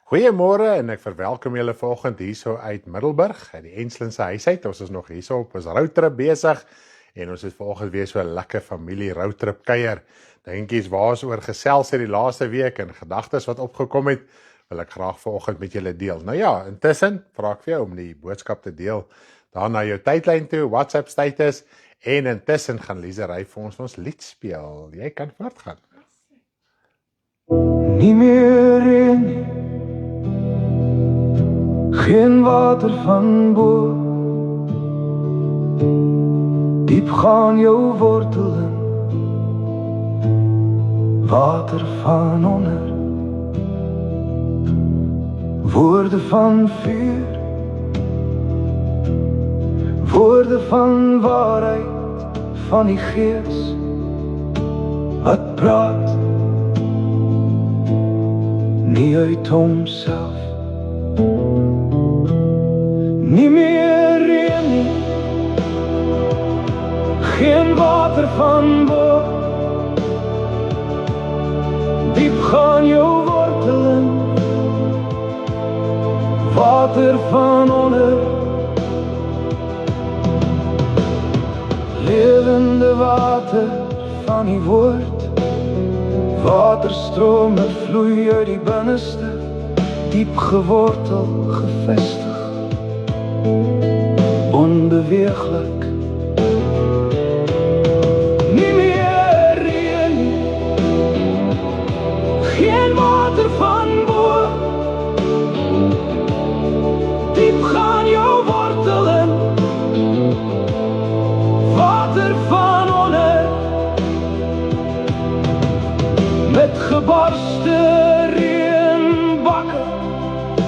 Goeiemôre en ek verwelkom julle vanoggend hierso uit Middelburg, uit die Enslin se huis uit. Ons is nog hierso op ons roadtrip besig en ons het vanoggend weer so 'n lekker familie roadtrip kuier. Dingetjies waaroor gesels het die laaste week en gedagtes wat opgekom het, wil ek graag vanoggend met julle deel. Nou ja, intussen vra ek vir jou om die boodskap te deel daar na jou tydlyn toe, WhatsApp status en intussen gaan Lisery vir ons lied speel. Jy kan voortgaan. Nie meer reën nie, geen water van bo, diep gaan jou wortelen, water van onder, woorde van vuur, woorde van waarheid, van die Gees wat praat, nie uit homself. Nie meer reën nie, geen water van bo, diep gaan jou wortelen, water van onder, lewende water van die woord, waterstrome vloei uit die binneste, diep gewortel, gevestig, onbeweeglik. Nie meer reën nie, geen water van bo, diep gaan jou wortelen, water van onder, met gebarste reënbakken,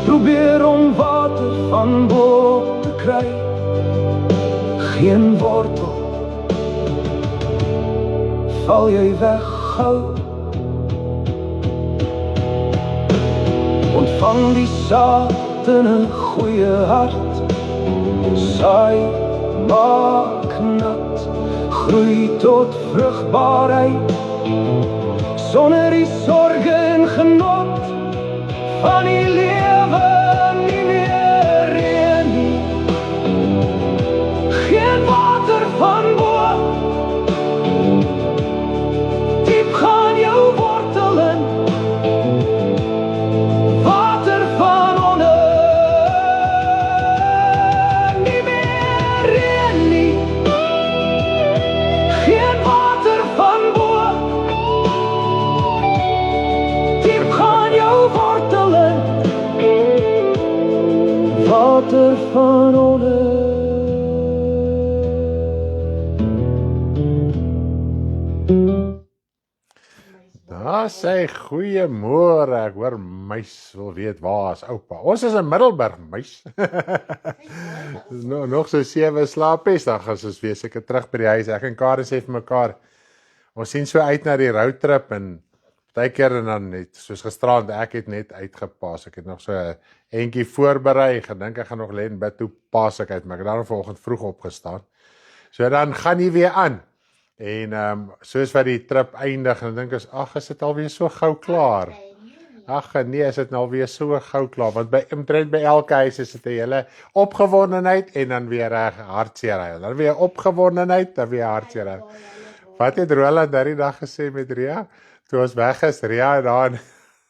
probeer om water van bo te kry, geen wortel, val jy weg gauw, ontvang die saad in 'n goeie hart, saai, maak nat, groei tot vrugbaarheid, sonder die sorge en genot van die lewe. Nie meer reën nie, geen water van bo, diep gaan jou wortelen, water van onder. Nie meer reën nie, geen water van bo, diep gaan jou wortelen, water van onder. Daar sê goeiemôre, ek hoor muis wil weet waar is oupa. Ons is in Middelburg, muis. Dis nog so 7 slaapies, dan gaan ons weer seker terug by die huis. Ek en Karen sê vir mekaar, ons sien so uit na die roadtrip en partykeer en dan net, soos gisterand, ek het net uitgepas. Ek het nog so 'n entjie voorberei, gedink ek gaan nog lê en bid, toe pas ek uit, maar ek het daarom vanoggend vroeg opgestaan. So dan gaan hy weer aan. En soos wat die trip eindig, en dink ek, ag, is dit alweer so gou klaar? Ag nee, is dit nou alweer so gou klaar, want omtrent by elke huis is dit 'n hele opgewondenheid en dan weer 'n hartseer. Dan weer opgewondenheid, dan weer hartseer. Wat het Roland daardie dag gesê met Ria? Toe ons weg is, Ria daar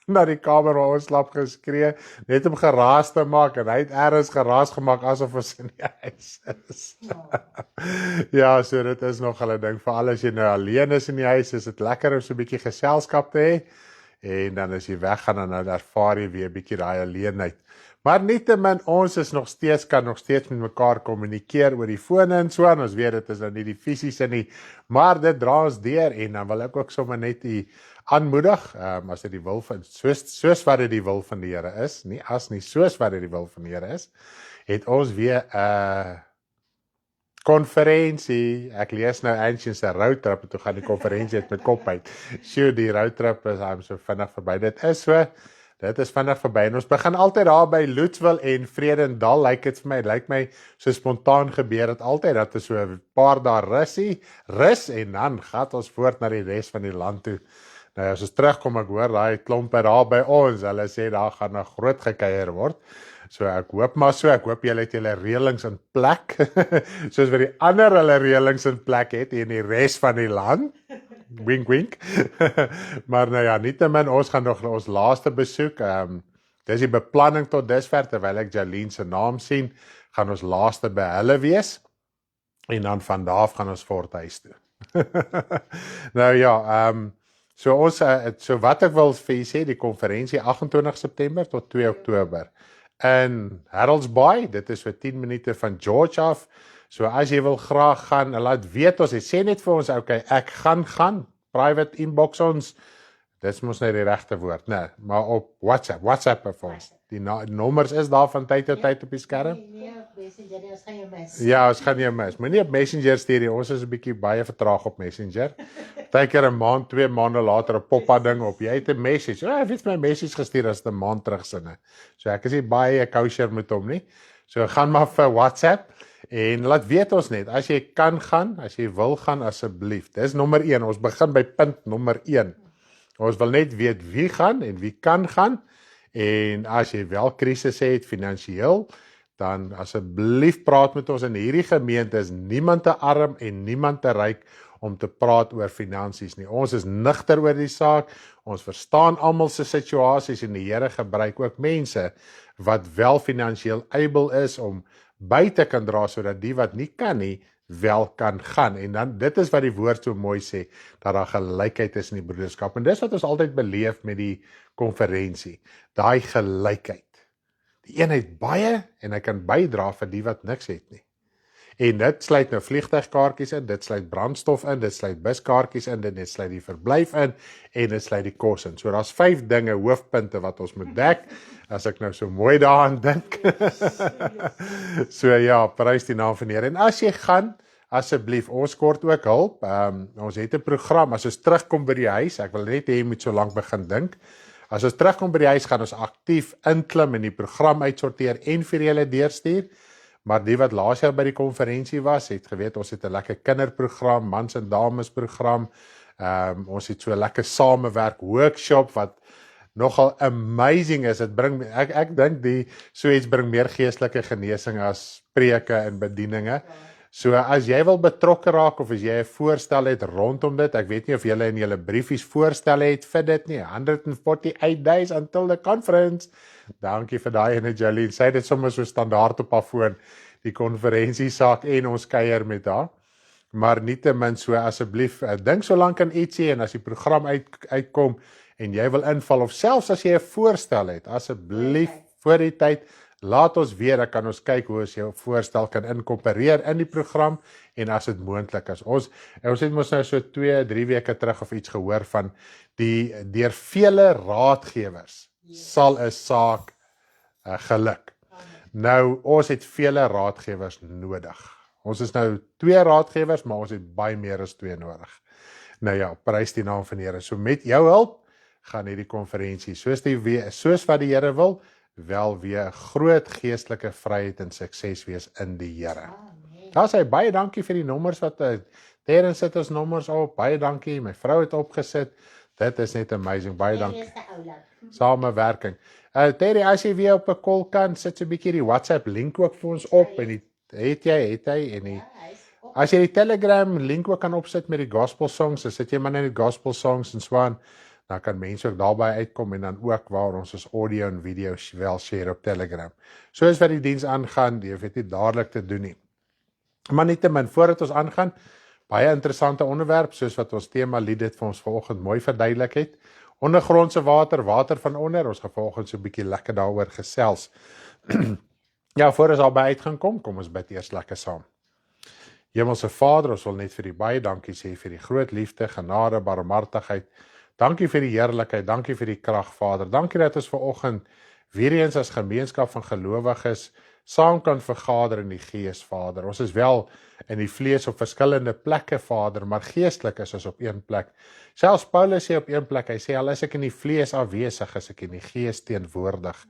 na die kamer waar ons slaap geskree, net om geraas te maak, en hy het ergens geraas gemaak asof ons in die huis is. Ja, so dit is nog 'n ding, veral as jy nou alleen is in die huis, is dit lekker om so 'n bietjie geselskap te hê, en dan as jy weggaan, en dan ervaar jy weer 'n bietjie daai alleenheid. Maar nietemin, ons is kan nog steeds met mekaar kommunikeer oor die fone en so, en ons weet dit is nou nie die fisiese nie, maar dit dra ons deur, en dan wil ek ook sommer net aanmoedig, as dit die wil van, soos wat dit die wil van die Here is, nie soos wat dit die wil van die Here is, het ons weer 'n konferensie. Ek lees nou Ancient se roadtrip en toe gaan die konferensie met kop uit. Sjoe, die roadtrip is so vinnig verby. Dit is vinnig verby. En ons begin altyd daar by Loetswil en Vredendal. Lyk my so spontaan gebeur dit altyd dat is so 'n paar dae rus en dan gaan ons voort na die res van die land toe. Nou as ons terugkom, ek hoor daai klompe daar by ons, hulle sê daar gaan 'n groot gekuier word. So ek hoop maar so, ek hoop julle het julle reëlings in plek, soos wat die ander hulle reëlings in plek het en die res van die land. Wink wink. Maar nou ja, nietemin ons gaan nog ons laaste besoek. Dis die beplanning tot dusver terwyl ek Jolene se naam sien, gaan ons laaste by hulle wees. En dan van daar af gaan ons voort huis toe. Nou ja, so ons so wat ek wil vir julle sê, die konferensie 28 September tot 2 Oktober in Harold's Bay, dit is vir 10 minute van George af. So as jy wil graag gaan, laat weet ons, sê net vir ons, okay, ek gaan, private inbox ons, dis mos nou die regte woord, nee, maar op WhatsApp vir ons. Die nommers is daar van tyd tot tyd op die skerm. Nee, op Messenger, ons gaan jou mis. Ja, ons gaan jou mis. Moenie op Messenger stuur nie, ons is 'n bietjie baie vertraag op Messenger. Partykeer 'n maand, 2 maande later 'n pop-up ding op. Jy het 'n message. Ja, ek het my message gestuur as 'n maand terug sinne. So ek is nie baie kosher met hom nie. So gaan maar vir WhatsApp en laat weet ons net as jy kan gaan, as jy wil gaan asseblief. Dis nommer 1. Ons begin by punt nommer 1. Ons wil net weet wie gaan en wie kan gaan. En as jy wel krisisse het finansiëel, dan asseblief praat met ons. In hierdie gemeente is niemand te arm en niemand te ryk om te praat oor finansies nie. Ons is nigter oor die saak. Ons verstaan almal se situasies en die Here gebruik ook mense wat wel finansiëel able is om by te kan dra sodat die wat nie kan nie wel kan gaan. En dan dit is wat die woord so mooi sê, dat daar gelykheid is in die broederskap. En dis wat ons altyd beleef met die konferensie, daai gelykheid. Die een het baie en hy kan bydra vir die wat niks het nie. En dit sluit nou vliegtuigkaartjies in, dit sluit brandstof in, dit sluit buskaartjies in, dit sluit die verblyf in en dit sluit die kos in. So daar's 5 dinge, hoofpunte wat ons moet dek, as ek nou so mooi daaraan dink. So ja, prys die naam van die Here. En as jy gaan, asseblief, ons kort ook hulp. Ons het 'n program, as ons terugkom by die huis, ek wil net hê jy moet so lank begin dink. As ons terugkom by die huis, gaan ons aktief inklim en die program uitsorteer en vir julle deurstuur. Maar die wat laas jaar by die konferensie was, het geweet ons het 'n lekker kinderprogram, mans en dames program. Ons het so 'n lekker samewerk workshop wat nogal amazing is. Dit bring ek dink die so iets bring meer geestelike genesing as preke en bedieninge. So as jy wil betrokke raak of as jy 'n voorstel het rondom dit, ek weet nie of julle in julle briefies voorstelle het vir dit nie. 148 days until the conference. Dankie vir daai ene Jolene. Sy het dit sommer so standaard op haar foon, die konferensie saak en ons kuier met haar. Maar nietemin so asseblief dink so lank aan ietsie en as die program uitkom en jy wil inval of selfs as jy 'n voorstel het, asseblief voor die tyd laat ons weet, dan kan ons kyk hoe ons jou voorstel kan inkorporeer in die program en as dit moontlik is. Ons het mos nou so 2-3 weke terug of iets gehoor van die deur vele raadgewers sal 'n saak geluk. Nou, ons het vele raadgewers nodig. Ons is nou 2 raadgewers, maar ons het baie meer as 2 nodig. Nou ja, prys die naam van die Here. So met jou hulp gaan hierdie konferensie soos wat die Here wil, wel weer groot geestelike vryheid en sukses wees in die Here. Daar sê baie dankie vir die nommers wat Terren sit ons nommers op. Baie dankie. My vrou het opgesit. Dit is net amazing. Baie dankie. Samewerking. Terry, as jy weer op 'n call kan, sit so 'n bietjie die WhatsApp link ook vir ons op en het hy en die as jy die Telegram link ook kan opsit met die gospel songs, dan sit jy maar net die gospel songs en swaan. Dan kan mense ook daarby uitkom en dan ook waar ons audio en video wel share op Telegram. Soos wat die diens aangaan, jy weet nie dadelik te doen nie. Maar nietemin, voordat ons aangaan, baie interessante onderwerp, soos wat ons tema lied dit vir ons vanoggend mooi verduidelik het. Ondergrondse water, water van onder, ons gaan vanoggend so 'n bietjie lekker daaroor gesels. Ja, voor ons daarby uit gaan kom ons bid eers lekker saam. Hemelse Vader, ons wil net vir U baie dankie sê vir die groot liefde, genade, barmhartigheid. Dankie vir die heerlikheid, dankie vir die krag, Vader. Dankie dat ons vanoggend weer eens as gemeenskap van gelowiges saam kan vergader in die Gees, Vader. Ons is wel in die vlees op verskillende plekke, Vader, maar geestelik is ons op een plek. Selfs Paulus sê op een plek, hy sê al is ek in die vlees afwesig, is ek in die Gees teenwoordig.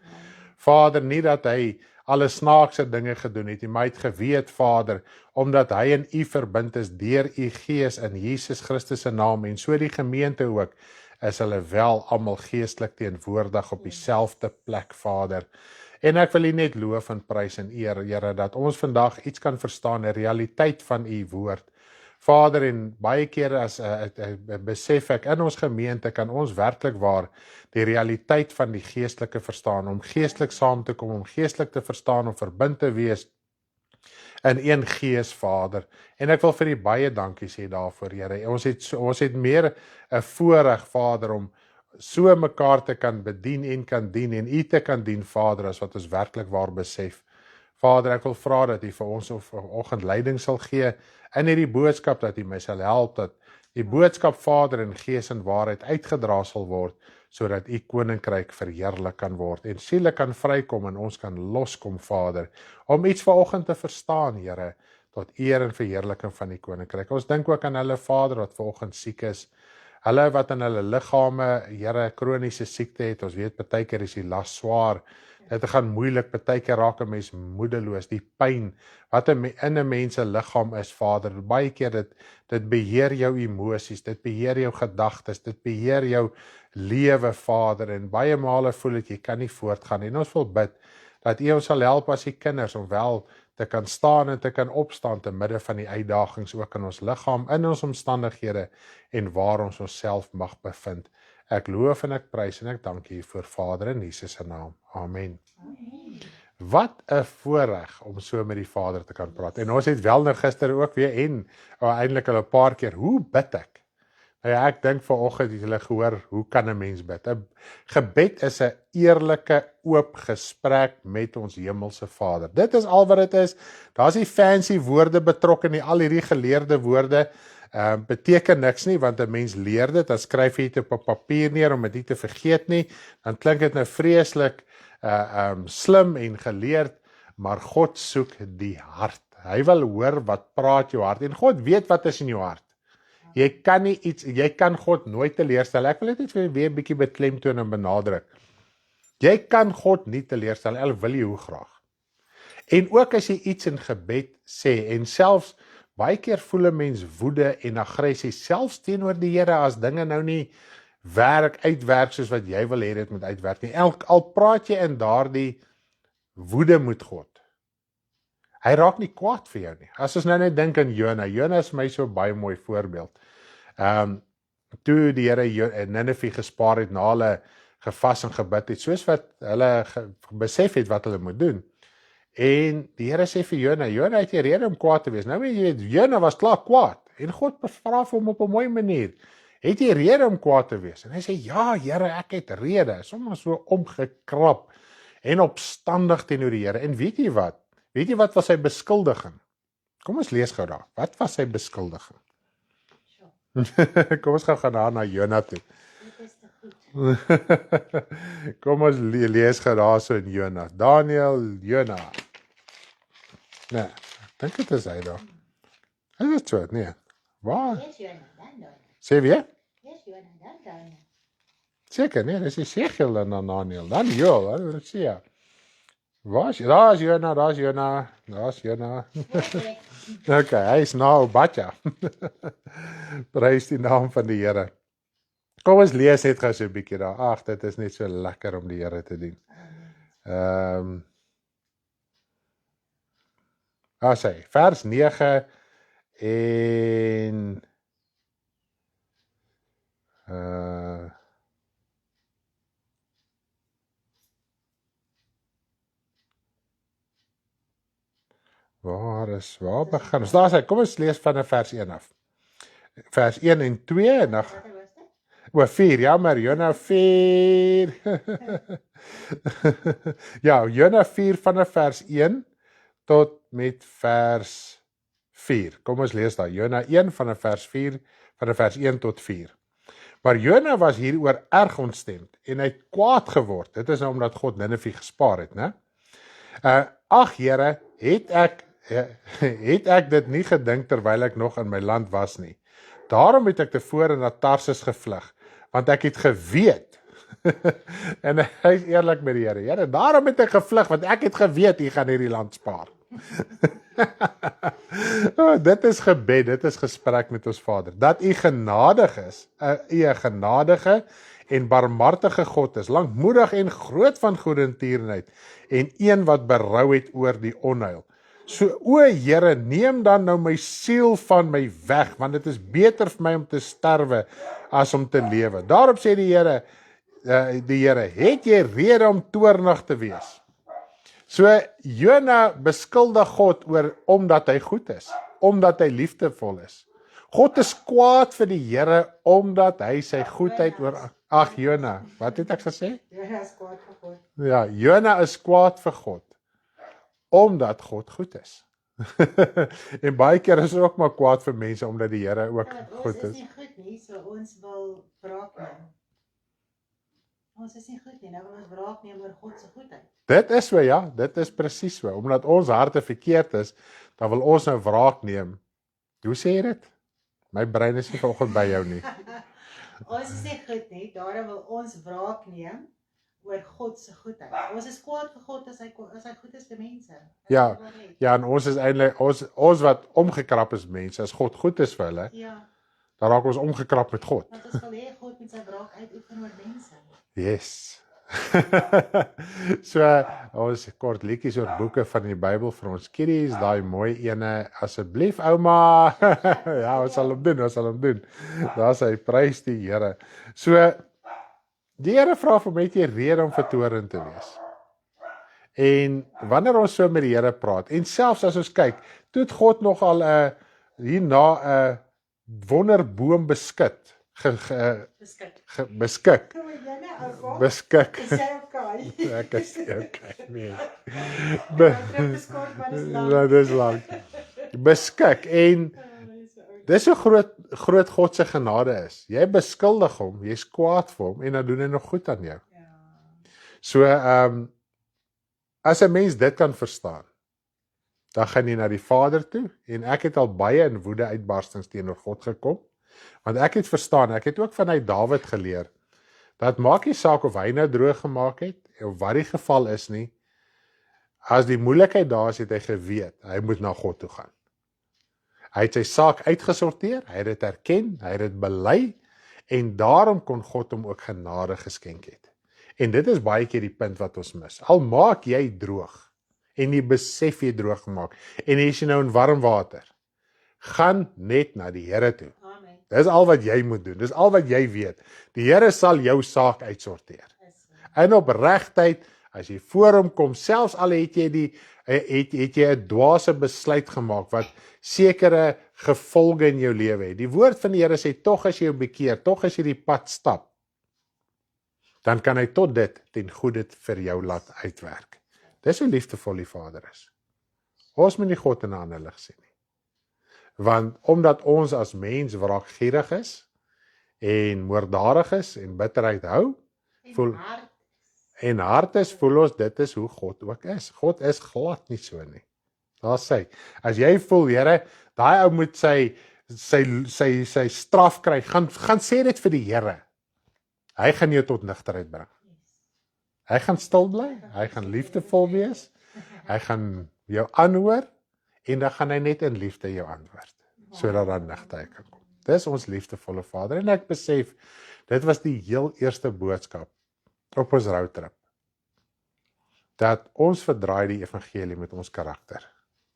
Vader, nie dat hy alle snaakse dinge gedoen het, maar hy het geweet, Vader, omdat hy in U verbind is deur U Gees in Jesus Christus se naam en so die gemeente ook, is hulle wel almal geestelik teenwoordig op dieselfde plek, Vader. En ek wil U net loof en prys en eer, Here, dat ons vandag iets kan verstaan, 'n realiteit van U woord. Vader, en baie kere as besef ek in ons gemeente kan ons werklik waar die realiteit van die geestelike verstaan, om geestelik saam te kom, om geestelik te verstaan, om verbind te wees in een gees, Vader. En ek wil vir U baie dankie sê daarvoor, Here. Ons het meer 'n voorreg, Vader, om so mekaar te kan bedien en kan dien en U te kan dien, Vader, as wat ons werklik waar besef. Vader, ek wil vra dat U vir ons vanoggend leiding sal gee in hierdie boodskap, dat U my sal help, dat die boodskap, Vader, in gees en waarheid uitgedra sal word, sodat U koninkryk verheerlik kan word en siele kan vrykom en ons kan loskom, Vader, om iets vanoggend te verstaan, Here, tot eer en verheerliking van die koninkryk. Ons dink ook aan hulle, Vader, wat vanoggend siek is, hulle wat in hulle liggame, Here, kroniese siekte het. Ons weet partykeer is die las swaar. Dit gaan moeilik, partykeer raak 'n mens moedeloos, die pyn wat in 'n mens se liggaam is, Vader. Baie keer dit beheer jou emosies, dit beheer jou gedagtes, dit beheer jou lewe, Vader. En baie male voel dit jy kan nie voortgaan. En ons wil bid dat U ons sal help as U kinders om wel te kan staan en te kan opstaan te midde van die uitdagings ook in ons liggaam, in ons omstandighede en waar ons onsself mag bevind. Ek loof en ek prys en ek dank U vir Vader in Jesus se naam. Amen. Wat 'n voorreg om so met die Vader te kan praat. En ons het wel nou gister ook weer en eintlik al 'n paar keer, hoe bid ek? Nou ja, ek dink vanoggend het julle gehoor, hoe kan 'n mens bid? 'n Gebed is 'n eerlike, oop gesprek met ons hemelse Vader. Dit is al wat dit is. Daar's nie fancy woorde betrokke nie, al hierdie geleerde woorde beteken niks nie, want 'n mens leer dit, dan skryf jy dit op papier neer om dit nie te vergeet nie, dan klink dit nou vreeslik slim en geleerd, maar God soek die hart. Hy wil hoor wat praat jou hart, en God weet wat is in jou hart. Jy kan God nooit teleurstel. Ek wil dit weer 'n bietjie beklemtoon en benadruk. Jy kan God nie teleurstel, al wil jy hoe graag. En ook as jy iets in gebed sê, en selfs baie keer voel 'n mens woede en aggressie, selfs teenoor die Here, as dinge nou nie uitwerk soos wat jy wil hê dit moet uitwerk nie. Al praat jy in daardie woede met God. Hy raak nie kwaad vir jou nie. As ons nou net dink aan Jona. Jona is my so baie mooi voorbeeld. Toe die Here Ninive gespaar het, na hulle gevas en gebid het, soos wat hulle besef het wat hulle moet doen. En die Here sê vir Jona het jy rede om kwaad te wees. Nou jy weet, Jona was klaar kwaad. En God vra vir hom op 'n mooi manier, het jy rede om kwaad te wees? En hy sê, ja Here, ek het rede. Soms so omgekrap en opstandig teenoor die Here. En weet jy wat? Weet jy wat was sy beskuldiging? Kom ons lees gou daar. Wat was sy beskuldiging? Kom ons gaan na Jona toe. Kom ons lees gou daar so in Jona. Daniel, Jona. Nee, dink dit is hy daar. Is dit so? Nee. Waar? Sê weer? Seker, nee, dis Esegiel en Daniel. Daniel, wat sê jy? Daar's Jona. Okay, hy is nou Obadja. Prys die naam van die Here. Kom ons lees net gou so 'n bietjie daar. Ag, dit is net so lekker om die Here te dien. Sê, vers 9 en waar begin ons? Daar sê, kom ons lees van vers 1 af. Vers 1 en 2 en dan 4, ja, maar Jona 4. Ja, Jona 4 vanaf vers 1 tot met vers 4. Kom ons lees daar. Jona 1 vanaf vers 4, vanaf vers 1 tot 4. Maar Jona was hieroor erg ontstemd en hy het kwaad geword. Dit is nou omdat God Ninive gespaar het, né? Ag Here, het ek dit nie gedink terwyl ek nog in my land was nie. Daarom het ek tevore na Tarsus gevlug, want ek het geweet. En hy is eerlik met die Here. Here, daarom het ek gevlug, want ek het geweet, hy gaan hierdie land spaar. Dit is gebed, dit is gesprek met ons Vader. Dat u genadig is, u 'n genadige en barmhartige God is, lankmoedig en groot van goedertierenheid, en een wat berou het oor die onheil. So, o Here, neem dan nou my siel van my weg, want dit is beter vir my om te sterwe as om te lewe. Daarop sê die Here, het jy rede om toornig te wees? So, Jona beskuldig God omdat hy goed is, omdat hy liefdevol is. God is kwaad vir die Here, omdat hy sy goedheid oor... Ag, Jona, wat het ek gesê? Jona is kwaad vir God. Ja, Jona is kwaad vir God, omdat God goed is. En baie keer is ook maar kwaad vir mense, omdat die Here ook goed Ons is is. nie goed nie, so ons wil wraak neem. Ons is nie goed nie, nou wil ons wraak neem oor God se goedheid. Dit is so, ja, dit is presies so. Omdat ons harte verkeerd is, dan wil ons nou wraak neem. Hoe sê jy dit? My brein is nie vanoggend by jou nie. Ons is nie goed nie, daarom wil ons wraak neem oor God se goedheid. Ons is kwaad vir God as hy goed is vir mense. Ja, ja, en ons is eintlik, ons wat omgekrap is mense, as God goed is vir hulle, Ja, dan raak ons omgekrap met God. want ons wil hê God met sy wraak uitoefen oor mense. Yes. So, ons kort liedjies oor boeke van die Bybel vir ons kiddies, daai mooi ene, asseblief ouma. Ja, ons sal hom doen. Daar sê hy, prys die Here. So, die Here vra vir my, het jy rede om vertoornd te wees? En wanneer ons so met die Here praat, en selfs as ons kyk, toe het God nogal hierna 'n wonderboom beskik. Beskik. Kom jy nou, Beskik. Is jy okay? Ek is okay, nee. Dit Dis lank. Beskik, en dis so groot God se genade is. Jy beskuldig hom, jy's kwaad vir hom, en dan doen hy nog goed aan jou. So, as 'n mens dit kan verstaan, dan gaan jy na die Vader toe, en ek het al baie in woede uitbarstings teenoor God gekom, want ek het verstaan, ek het ook vanuit Dawid geleer, dat maak nie saak of hy nou droog gemaak het, of wat die geval is nie, as die moeilikheid daar is, het hy geweet, hy moet na God toe gaan. Hy het sy saak uitgesorteer, hy het dit erken, hy het dit bely, en daarom kon God hom ook genade geskenk het. En dit is baie keer die punt wat ons mis. Al maak jy droog, en jy besef jy droog gemaak, en jy is nou in warm water, gaan net na die Here toe. Amen. Dis al wat jy moet doen, dis al wat jy weet. Die Here sal jou saak uitsorteer. En opregtheid, as jy voor hom kom, selfs al het jy het jy 'n dwaase besluit gemaak wat sekere gevolge in jou lewe het. Die woord van die Here sê, tog as jy jou bekeer, tog as jy die pad stap, dan kan hy tot dit ten goeie vir jou laat uitwerk. Dis hoe liefdevol die Vader is. Ons moet nie God in 'n ander lig sien nie. Want omdat ons as mens wraakgierig is, en moorddadig is, en bitterheid hou, en hart is, voel ons, dit is hoe God ook is. God is glad nie so nie. Daar sê, as jy voel, Here, daai ou moet sy straf kry, gaan sê dit vir die Here. Hy gaan jou tot nigterheid bring. Hy gaan stil bly, hy gaan liefdevol wees, hy gaan jou aanhoor, en dan gaan hy net in liefde jou antwoord, sodat dan nigterheid kan kom. Dis ons liefdevolle Vader, en ek besef, dit was die heel eerste boodskap op ons roadtrip, dat ons verdraai die evangelie met ons karakter.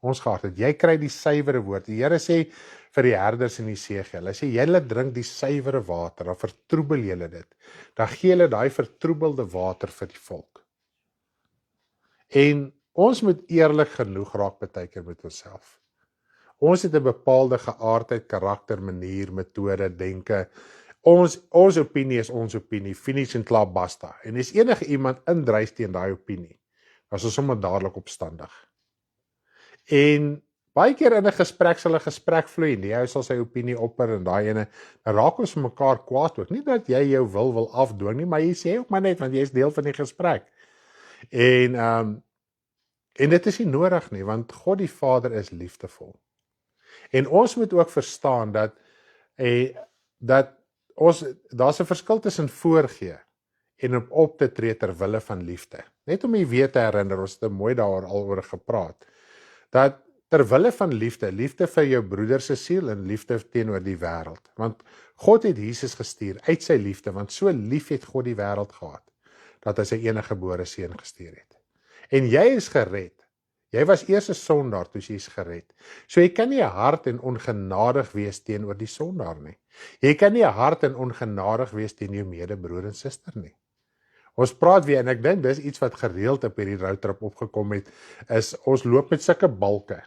Ons gehad het, jy kry die suiwere woord. Die Here sê vir die herders in Esegiel, hy sê, julle drink die suiwere water, dan vertroebel julle dit. Dan gee julle daai vertroebelde water vir die volk. En ons moet eerlik genoeg raak baie keer met onsself. Ons het 'n bepaalde geaardheid, karakter, manier, metode, denke. Ons opinie is ons opinie, finish en klaar, basta. En as enige iemand indrys teen daai opinie, was ons sommer dadelik opstandig. En baie keer in 'n gesprek sal 'n gesprek vloei, nie, hy sal sy opinie opper en daai ene, dan raak ons vir mekaar kwaad ook. Nie dat jy jou wil afdwing nie, maar jy sê ook maar net, want jy is deel van die gesprek. En dit is nie nodig nie, want God die Vader is liefdevol. En ons moet ook verstaan dat daar's 'n verskil tussen voorgee en om op te tree ter wille van liefde. Net om jy weer te herinner, ons het mooi daaroor al oor gepraat, dat terwille van liefde, liefde vir jou broeder se siel en liefde teenoor die wêreld. Want God het Jesus gestuur uit sy liefde, want so lief het God die wêreld gehad, dat hy sy enige gebore seun gestuur het. En jy is gered. Jy was eers 'n sondaar toe jy is gered. So jy kan nie hard en ongenadig wees teenoor die sondaar nie. Jy kan nie hard en ongenadig wees teen jou medebroer en suster nie. Ons praat weer, en ek dink dis iets wat gereeld op hierdie roadtrip opgekom het, is ons loop met sulke balke.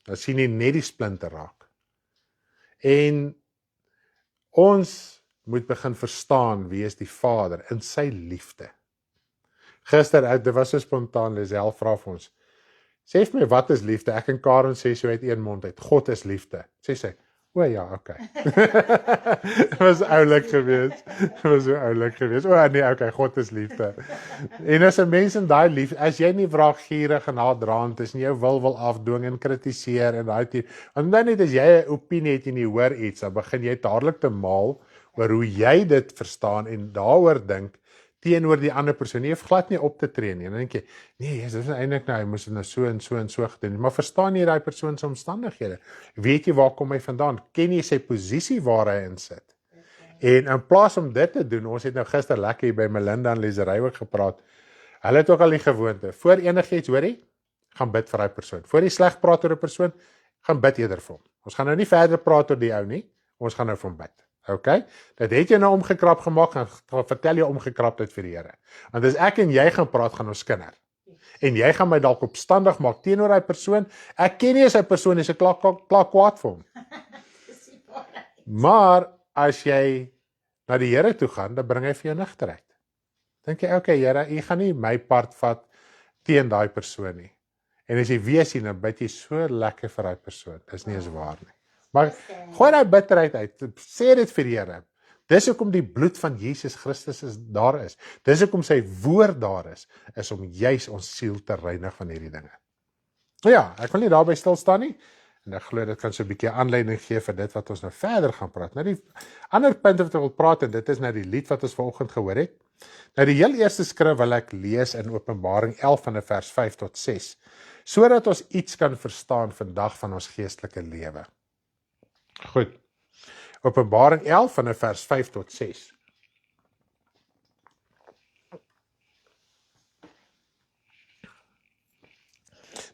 Dan sien jy net die splinter raak. En ons moet begin verstaan wie is die Vader in sy liefde. Gister, dit was so spontaan, Lisel vra vir ons, sê vir my, wat is liefde? Ek en Karen sê so uit een mond uit, God is liefde. Sê sy, o ja, oké. Dit was oulik geweest. Dit was so oulik geweest. O nee, oké, God is liefde. En as 'n mens in daai liefde, as jy nie wraakgierig en haatdraand is, en jou wil afdwing en kritiseer en daai tipe, want dan net as jy 'n opinie het en jy hoor iets, dan begin jy dadelik te maal oor hoe jy dit verstaan en daaroor dink teenoor die ander persoon. Jy hoef glad nie op te tree nie. En dan dink jy, nee, dit is eintlik nou, hy moes dit nou so en so en so gedoen. Maar verstaan jy daai persoon se omstandighede? Weet jy waar kom hy vandaan? Ken jy sy posisie waar hy in sit? En in plaas om dit te doen, ons het nou gister lekker hier by Melinda en Lesery ook gepraat. Hulle het ook al die gewoonte. Voor enigiets, hoor jy, gaan bid vir daai persoon. Voor jy sleg praat oor 'n persoon, gaan bid eerder vir hom. Ons gaan nou nie verder praat oor die ou nie. Ons gaan nou vir hom bid. Okay? Dit het jy nou omgekrap gemaak, en vertel jy omgekrapheid vir die Here. Want as ek en jy gaan praat, gaan ons kinder. En jy gaan my dalk opstandig maak teenoor daai persoon. Ek ken nie as hy persoon is, ek klaar kwaad vir hom. Maar as jy na die Here toe gaan, dan bring hy vir jou nugterheid. Dink jy, okay, Here, u gaan nie my part vat teen daai persoon nie. En as jy weer sien, dan bid jy so lekker vir daai persoon. Dis nie eens waar nie. Maar gooi daai bitterheid uit, sê dit vir die Here. Dis hoekom die bloed van Jesus Christus daar is. Dis hoekom sy woord daar is om juis ons siel te reinig van hierdie dinge. Nou ja, ek wil nie daarby stil staan nie, en ek glo dit kan so 'n bietjie aanleiding gee vir dit wat ons nou verder gaan praat. Nou die ander punt wat ek wil praat, en dit is nou die lied wat ons vanoggend gehoor het. Nou die heel eerste skrif wil ek lees in Openbaring 11 van vers 5 tot 6, sodat ons iets kan verstaan vandag van ons geestelike lewe. Goed, Openbaring 11 van vers 5 tot 6.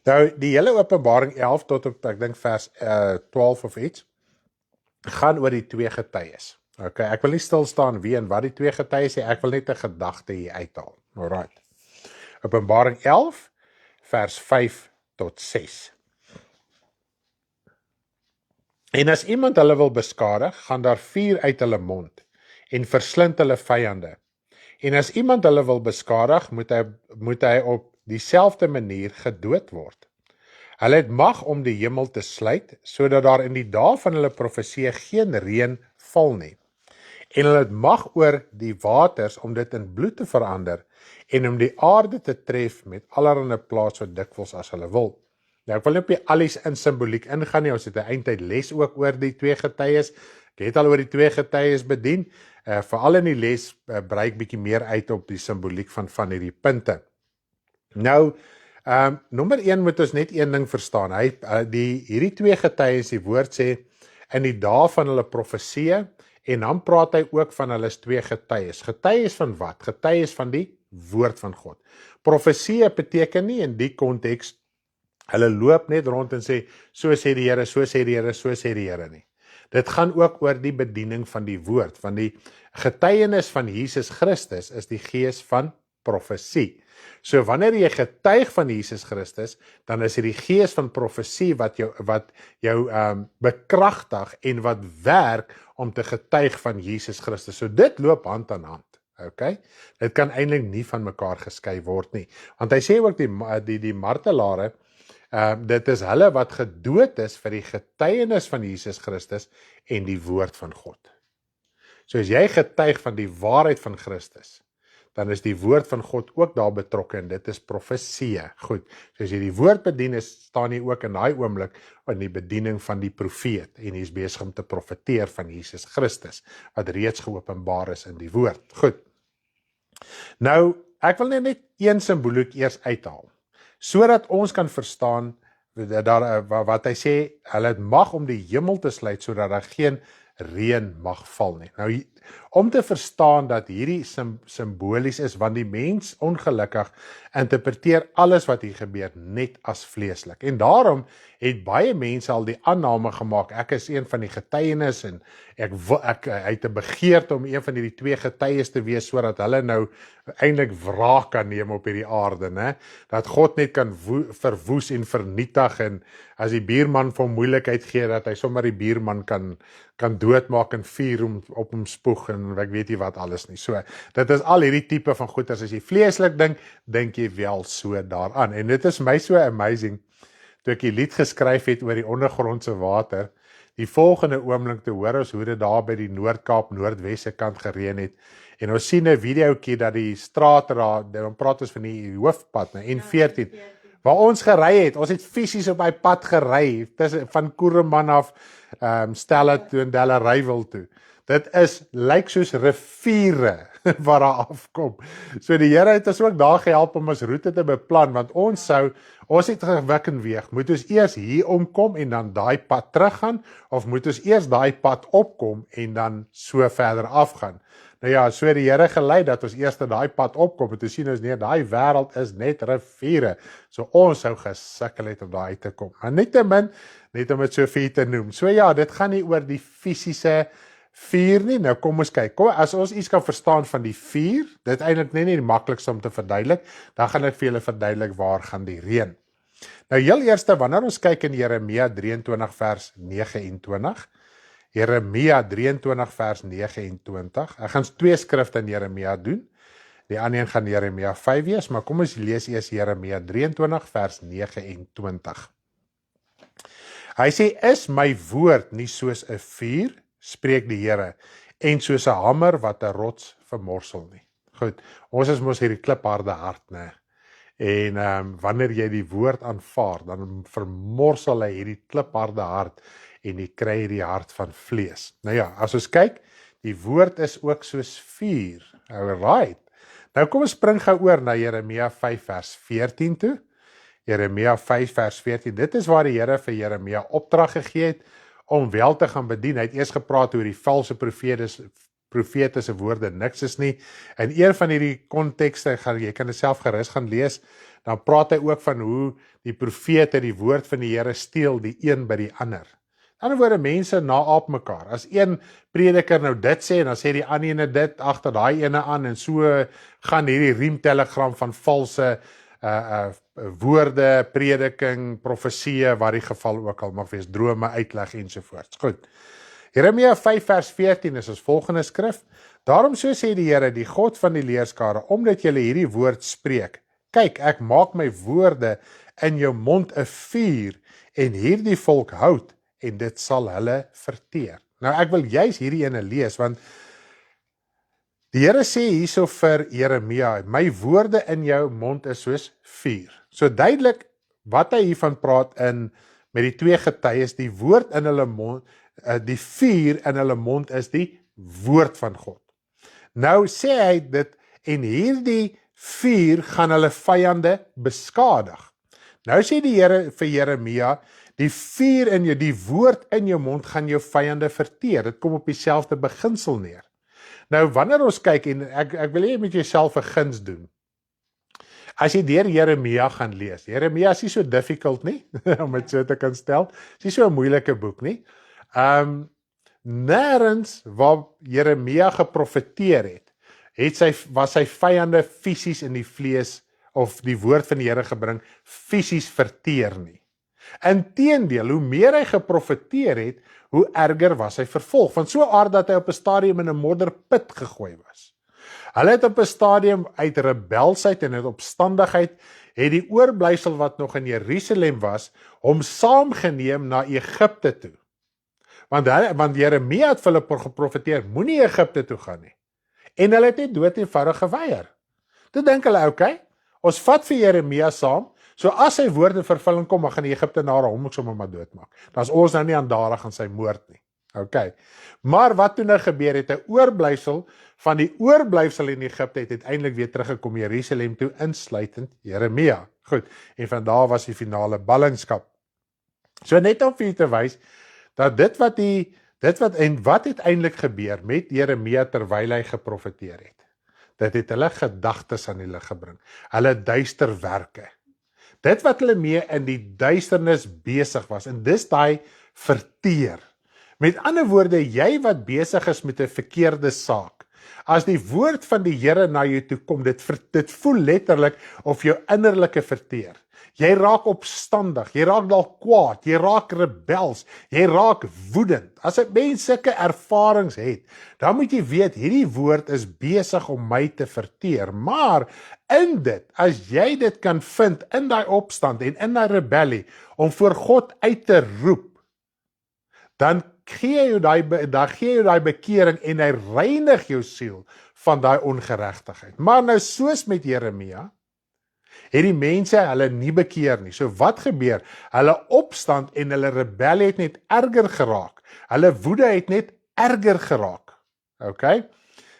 Nou, die hele Openbaring 11 tot op, ek dink vers 12 of iets, gaan oor die twee getuies. Okay, ek wil nie stil staan wie en wat die twee getuies is, ek wil net 'n gedagte hier uithaal. Alright. Openbaring 11, vers 5 tot 6. En as iemand hulle wil beskadig, gaan daar vuur uit hulle mond en verslind hulle vyande. En as iemand hulle wil beskadig, moet hy op dieselfde manier gedood word. Hulle het mag om die hemel te sluit, sodat daar in die dae van hulle profesie geen reën val nie. En hulle het mag oor die waters om dit in bloed te verander en om die aarde te tref met allerlei plaas so dikwels as hulle wil. Nou, ek wil nie op die alles in simboliek ingaan nie, ons het 'n eindtyd les ook oor die twee getuies. Ek het al oor die twee getuies bedien, veral in die les brei ek bietjie meer uit op die simboliek van hierdie punte. Nou, nommer 1 moet ons net een ding verstaan, hierdie twee getuies, die woord sê, in die dae van hulle profesie, en dan praat hy ook van hulle is twee getuies. Getuies van wat? Getuies van die woord van God. Profesie beteken nie in die konteks, hulle loop net rond en sê, so sê die Here, so sê die Here, so sê die Here nie. Dit gaan ook oor die bediening van die woord, van die getuienis van Jesus Christus is die gees van profesie. So wanneer jy getuig van Jesus Christus, dan is dit die gees van profesie wat jou bekragtig en wat werk om te getuig van Jesus Christus. So dit loop hand aan hand. Okay? Dit kan eintlik nie van mekaar geskei word nie. Want hy sê ook die martelare, dit is hulle wat gedood is vir die getuienis van Jesus Christus en die woord van God. So as jy getuig van die waarheid van Christus, dan is die woord van God ook daar betrokke en dit is profesie. Goed, so as jy die woord bedien, staan jy ook in daai oomblik in die bediening van die profeet en jy is besig om te profeteer van Jesus Christus, wat reeds geopenbaar is in die woord. Goed, nou, ek wil net een simboliek eers uithaal, sodat ons kan verstaan wat hy sê, hulle het mag om die hemel te sluit sodat daar geen reën mag val nie. Nou, om te verstaan dat hierdie simbolies is, want die mens ongelukkig interpreteer alles wat hier gebeur net as vleeslik. En daarom het baie mense al die aanname gemaak, ek is een van die getuienis en hy het 'n begeerte om een van hierdie twee getuies te wees sodat hulle nou eintlik wraak kan neem op hierdie aarde, né? Dat God net kan verwoes en vernietig en as die buurman vir moeilikheid gee dat hy sommer die buurman kan doodmaak en vuur op hom spoeg en ek weet nie wat alles nie. So, dit is al hierdie tipe van goeders, as jy vleeslik dink jy wel so daaraan. En dit is my so amazing, toe ek die lied geskryf het oor die ondergrondse water, die volgende oomblik te hoor ons hoe dit daar by die Noord-Kaap, Noordwesse kant gereën het, en ons sien 'n videoetjie dat die strate daar, dan praat ons van die hoofpad, N14, waar ons gery het, ons het fisies op hy pad gery, van Koereman af, Stella toe en Delareyville toe. Dit lyk soos riviere waar daar afkom. So die Here het ons ook daar gehelp om ons roete te beplan, want ons het gewik en weeg, moet ons eers hier omkom en dan daai pad teruggaan, of moet ons eers daai pad opkom en dan so verder afgaan. Nou ja, so die Here gelei dat ons eers daai pad opkom, en te sien ons nee, daai wêreld is net riviere, so ons sou gesukkel het om daar uit te kom. Maar net om dit so vir te noem. So ja, dit gaan nie oor die fisiese vuur nie. Nou kom ons kyk, as ons iets kan verstaan van die vuur, dit is eintlik nie die maklikste om te verduidelik, dan gaan ek vir julle verduidelik waar gaan die reën. Nou heel eerste, wanneer ons kyk in Jeremia 23 vers 29, Jeremia 23 vers 29, ek gaan 2 skrifte in Jeremia doen, die ander een gaan Jeremia 5 wees, maar kom ons lees eers Jeremia 23 vers 29. Hy sê, is my woord nie soos 'n vuur, spreek die Here, en soos 'n hamer wat 'n rots vermorsel nie. Goed, ons is mos hierdie klipharde hart, né? En wanneer jy die woord aanvaar, dan vermorsel hy hierdie klipharde hart, en jy kry hierdie hart van vlees. Nou ja, as ons kyk, die woord is ook soos vuur. Alright. Nou kom ons spring gou oor na Jeremia 5 vers 14 toe. Jeremia 5 vers 14, dit is waar die Here vir Jeremia opdrag gegee het, om wel te gaan bedien. Hy het eers gepraat oor die valse profete se woorde niks is nie. In een van hierdie kontekste, jy kan dit self gerus gaan lees, dan praat hy ook van hoe die profete die woord van die Here steel, die een by die ander. In ander woorde, mense naap mekaar. As een prediker nou dit sê, en dan sê die ander ene dit agter daai ene aan, en so gaan hierdie riemtelegram van valse woorde, prediking, profeseë, waar die geval ook al mag wees, drome, uitleg ensovoorts. Goed. Jeremia 5 vers 14 is ons volgende skrif. Daarom so sê die Here, die God van die leerskare, omdat julle hierdie woord spreek. Kyk, ek maak my woorde in jou mond 'n vuur, en hierdie volk hout, en dit sal hulle verteer. Nou ek wil juis hierdie ene lees, want die Here sê hierso vir Jeremia, my woorde in jou mond is soos vuur. So duidelik wat hy hiervan praat met die twee getuies, die woord in hulle mond, die vuur in hulle mond is die woord van God. Nou sê hy dit, en hierdie vuur gaan hulle vyande beskadig. Nou sê die Here vir Jeremia, die vuur in jou, die woord in jou mond gaan jou vyande verteer. Dit kom op dieselfde beginsel neer. Nou, wanneer ons kyk, en ek wil jy met jouself 'n guns doen. As jy deur Jeremia gaan lees, Jeremia is nie so difficult nie, om dit so te kan stel, is nie so 'n moeilike boek nie. Nêrens waar Jeremia geprofeteer was sy vyande fisies in die vlees, of die woord van die Here gebring, fisies verteer nie. Inteendeel, hoe meer hy geprofeteer het, hoe erger was hy vervolg, van so aard dat hy op 'n stadium in 'n modderput gegooi was. Hulle het op 'n stadium uit rebelsheid en uit opstandigheid, het die oorblyfsel wat nog in Jerusalem was, hom saamgeneem na Egipte toe. Want Jeremia het vir hulle geprofeteer, moenie Egipte toe gaan nie. En hulle het net dood eenvoudig geweier. Toe dink hulle, okay, ons vat vir Jeremia saam, so as sy woord in vervulling kom, dan gaan die Egiptenare hom ook sommer maar doodmaak. Dan is ons nou nie aandadig aan sy moord nie. Okay. Maar wat toe nou gebeur het, 'n oorblyfsel van die oorblyfsel in Egipte het uiteindelik weer teruggekom Jerusalem toe, insluitend Jeremia. Goed, en van daar was die finale ballingskap. So net om vir julle te wys, dat dit wat het eintlik gebeur met Jeremia terwyl hy geprofeteer het. Dit het hulle gedagtes aan die lig gebring, hulle duister werke. Dit wat hulle mee in die duisternis besig was, en dis daai verteer. Met ander woorde, jy wat besig is met 'n verkeerde saak, as die woord van die Here na jou toe kom, dit voel letterlik of jou innerlike verteer. Jy raak opstandig, jy raak dalk kwaad, jy raak rebels, jy raak woedend. As 'n mens sulke ervarings het, dan moet jy weet, hierdie woord is besig om my te verteer. Maar in dit, as jy dit kan vind in daai opstand en in daai rebellie, om voor God uit te roep, dan gee jy daai bekering en hy reinig jou siel van daai ongeregtigheid. Maar nou soos met Jeremia, het die mense hulle nie bekeer nie. So wat gebeur? Hulle opstand en hulle rebellie het net erger geraak. Hulle woede het net erger geraak. Okay?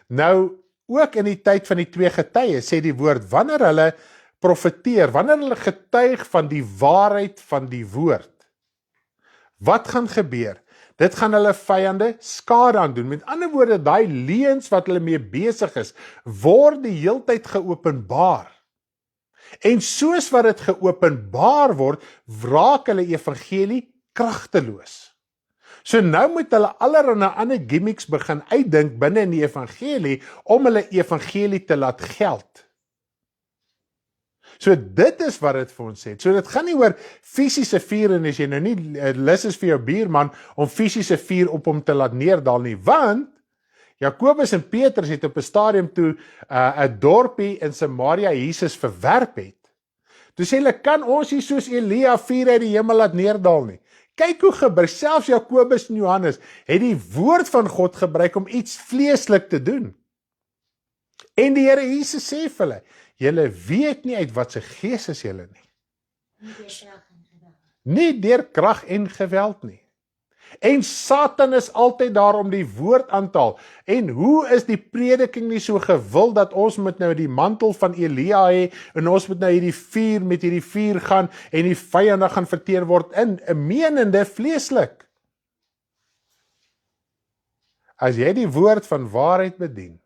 Nou, ook in die tyd van die twee getuie, sê die woord, wanneer hulle profeteer, wanneer hulle getuig van die waarheid van die woord, wat gaan gebeur? Dit gaan hulle vyande skade aan doen. Met ander woorde, daai leuns wat hulle mee besig is, word die heeltyd geopenbaar. En soos wat dit geopenbaar word, raak hulle evangelie kragteloos. So nou moet hulle allerlei ander gimmicks begin uitdink binne in die evangelie, om hulle evangelie te laat geld. So dit is wat dit vir ons sê. So dit gaan nie oor fisiese vuur, en as jy nou nie lus is vir jou buurman om fisiese vuur op hom te laat neerdal nie, want Jakobus en Petrus het op 'n stadium toe 'n dorpie in Samaria Jesus verwerp het. Toe sê hulle, kan ons nie soos Elia vuur uit die hemel laat neerdal nie? Kyk hoe gebruik, selfs Jakobus en Johannes het die woord van God gebruik om iets vleeslik te doen. En die Here Jesus sê vir hulle, julle weet nie uit wat se gees is julle nie. Nie deur krag en geweld nie. En Satan is altyd daar om die woord aan te haal. En hoe is die prediking nie so gewil dat ons moet nou die mantel van Elia hê en ons moet nou met hierdie vuur gaan en die vyande gaan verteer word in 'n menende vleeslik. As jy die woord van waarheid bedien,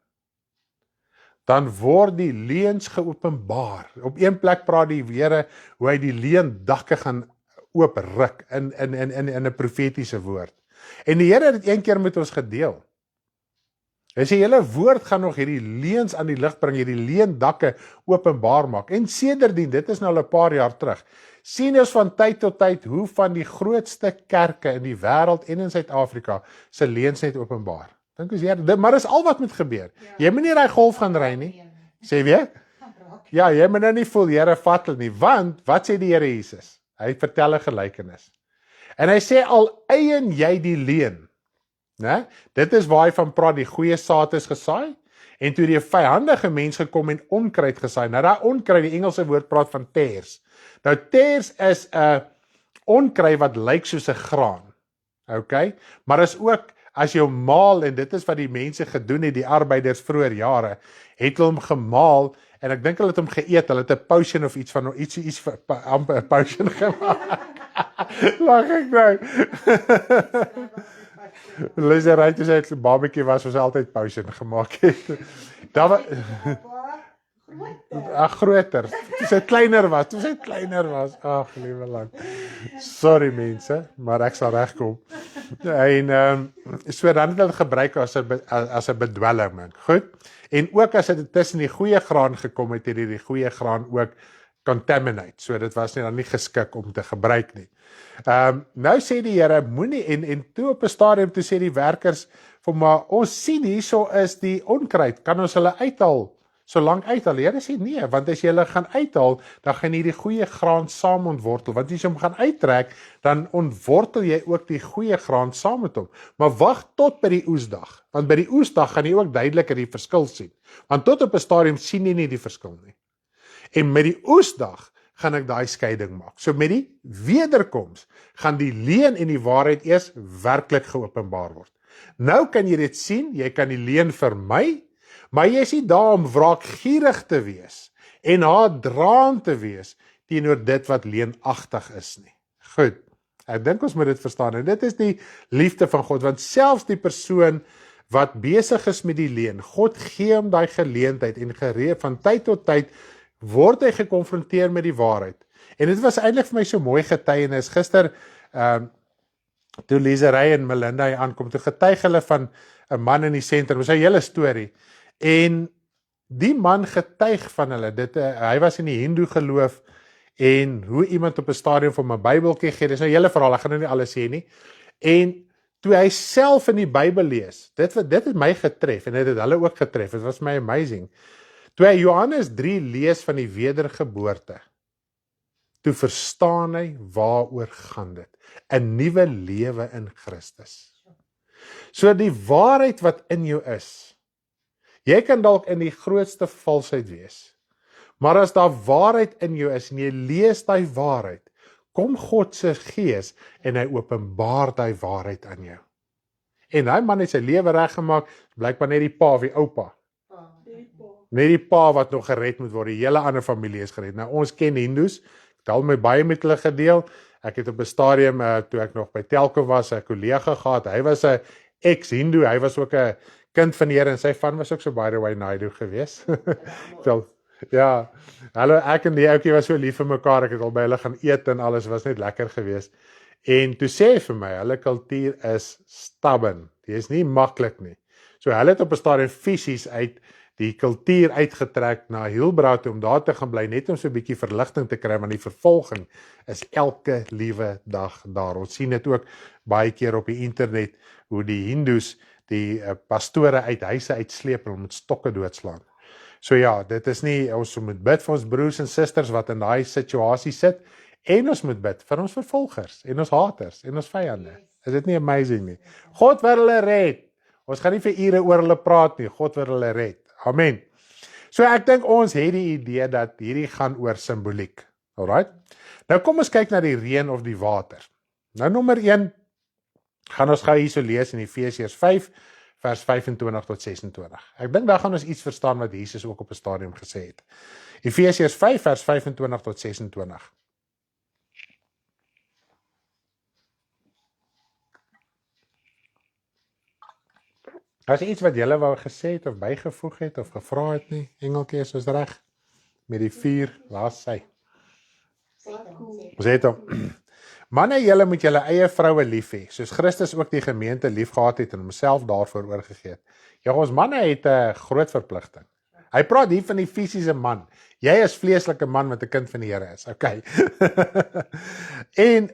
dan word die leuns geopenbaar. Op een plek praat die Here hoe hy die leendakke gaan oopruk in 'n profetiese woord. En die Here het dit een keer met ons gedeel. Hy sê, julle woord gaan nog hierdie leuns aan die lig bring, hierdie leendakke openbaar maak. En sedertdien, dit is nou al 'n paar jaar terug, sien ons van tyd tot tyd hoe van die grootste kerke in die wêreld en in Suid-Afrika se leuns net openbaar. Dink as jy, maar dis al wat moet gebeur. Ja. Jy moet nie daai golf gaan ry nie. Sê weer? Ja, jy moet nou nie voel, Here vat hulle nie, want wat sê die Here Jesus? Hy vertel 'n gelykenis. En hy sê, al eien jy die leuen, né? Dit is waar hy van praat, die goeie saad is gesaai, en toe die vyhandige mens gekom en onkruid gesaai. Nou daai onkruid, die Engelse woord praat van tares. Nou tares is 'n onkruid wat lyk soos 'n graan. Okay? Maar is ook, as jy hom maal, en dit is wat die mense gedoen het, die arbeiders vroeër jare, het hulle hom gemaal, en ek dink hulle het hom geëet, hulle het 'n potion of iets van, iets amper 'n potion gemaak. Lag ek nou. Luister, hy het gesê, barbecue was ons altyd potion gemaak het. Daar was groter. Toe hy kleiner was. Ag, liewe land. Sorry mense, maar ek sal regkom. En so dan het hulle gebruik as 'n bedwelming. Goed. En ook as dit tussen die goeie graan gekom het, het die goeie graan ook contaminate. So dit was dan nie geskik om te gebruik nie. Nou sê die Here, moenie, en toe op 'n stadium toe sê die werkers, maar ons sien hierso is die onkruid, kan ons hulle uithaal? So lank uithaal. Die Here sê nee, want as jy hulle gaan uithaal, dan gaan jy die goeie graan saam ontwortel. Want as jy hom gaan uittrek, dan ontwortel jy ook die goeie graan saam met hom. Maar wag tot by die oesdag, want by die oesdag gaan jy ook duideliker die verskil sien. Want tot op 'n stadium sien jy nie die verskil nie. En met die oesdag gaan ek daai skeiding maak. So met die wederkoms gaan die leuen en die waarheid eers werklik geopenbaar word. Nou kan jy dit sien, jy kan die leuen vermy, maar jy is nie daar om wraakgierig te wees en haatdraand te wees teenoor dit wat leenagtig is nie. Goed, Ek dink ons moet dit verstaan. En dit is die liefde van God, want selfs die persoon wat besig is met die leuen, God gee hom daai geleentheid en gereed van tyd tot tyd word hy gekonfronteer met die waarheid. En dit was eintlik vir my so mooi getuienis. Gister toe Lisery en Melinda hier aankom, toe getuig hulle van 'n man in die sentrum, dis 'n hele storie. En die man getuig van hulle, hy was in die Hindoe geloof, en hoe iemand op 'n stadium vir 'n Bybeltjie gee, dis nou 'n hele verhaal, ek gaan nou nie alles sê nie. En toe hy self in die Bybel lees, dit het my getref, en dit het hulle ook getref, dit was my amazing. Toe hy Johannes 3 lees van die wedergeboorte, toe verstaan hy waaroor gaan dit. 'n Nuwe lewe in Christus. So die waarheid wat in jou is, jy kan dalk in die grootste valsheid wees, maar as daar waarheid in jou is, en jy lees die waarheid, kom God se gees, en hy openbaar die waarheid aan jou. En hy man het sy lewe reggemaak, blykbaar net die pa of die oupa. Net die pa wat nog gered moet word, die hele ander familie is gered. Nou ons ken Hindoes, ek het al my baie met hulle gedeel, ek het op 'n stadium, toe ek nog by Telkom was, 'n kollega gehad, hy was 'n ex-Hindoe, hy was ook 'n kind van die Here, en sy van was ook so by the way Naidu gewees. So, ja, hallo, ek en die ouetjie was so lief vir mekaar, ek het al by hulle gaan eet en alles, was net lekker gewees. En toe sê hy vir my, hulle kultuur is stubborn, die is nie maklik nie. So hulle het op 'n stadium fisies uit die kultuur uitgetrek na Hillbrow om daar te gaan bly, net om so 'n bietjie verligting te kry, want die vervolging is elke liewe dag daar. Ons sien dit ook baie keer op die internet, hoe die Hindoes die pastore uit huise uitsleep en met stokke doodslaan. So ja, dit is nie, ons moet bid vir ons broers en susters wat in daai situasie sit, en ons moet bid vir ons vervolgers, en ons haters, en ons vyande. Is dit nie amazing nie? God wil hulle red. Ons gaan nie vir ure oor hulle praat nie, God wil hulle red. Amen. So ek dink ons het die idee dat hierdie gaan oor simboliek. Alright? Nou kom ons kyk na die reën of die water. Nou nommer 1, gaan ons gou hierso lees in Efesiërs 5, vers 25 tot 26. Ek dink daar gaan ons iets verstaan wat Jesus ook op 'n stadium gesê het. Efesiërs 5, vers 25 tot 26. As iets wat julle wou gesê het, of bygevoeg het, of gevra het nie, Engeltjie, is ons reg? Met die vuur, waar sy? Ons het hom. Manne, julle moet julle eie vroue lief hê, soos Christus ook die gemeente lief gehad het en homself daarvoor oorgegee het. Ja, ons manne het 'n groot verpligting. Hy praat hier van die fisiese man. Jy is vleeslike man wat 'n kind van die Here is. Okay. En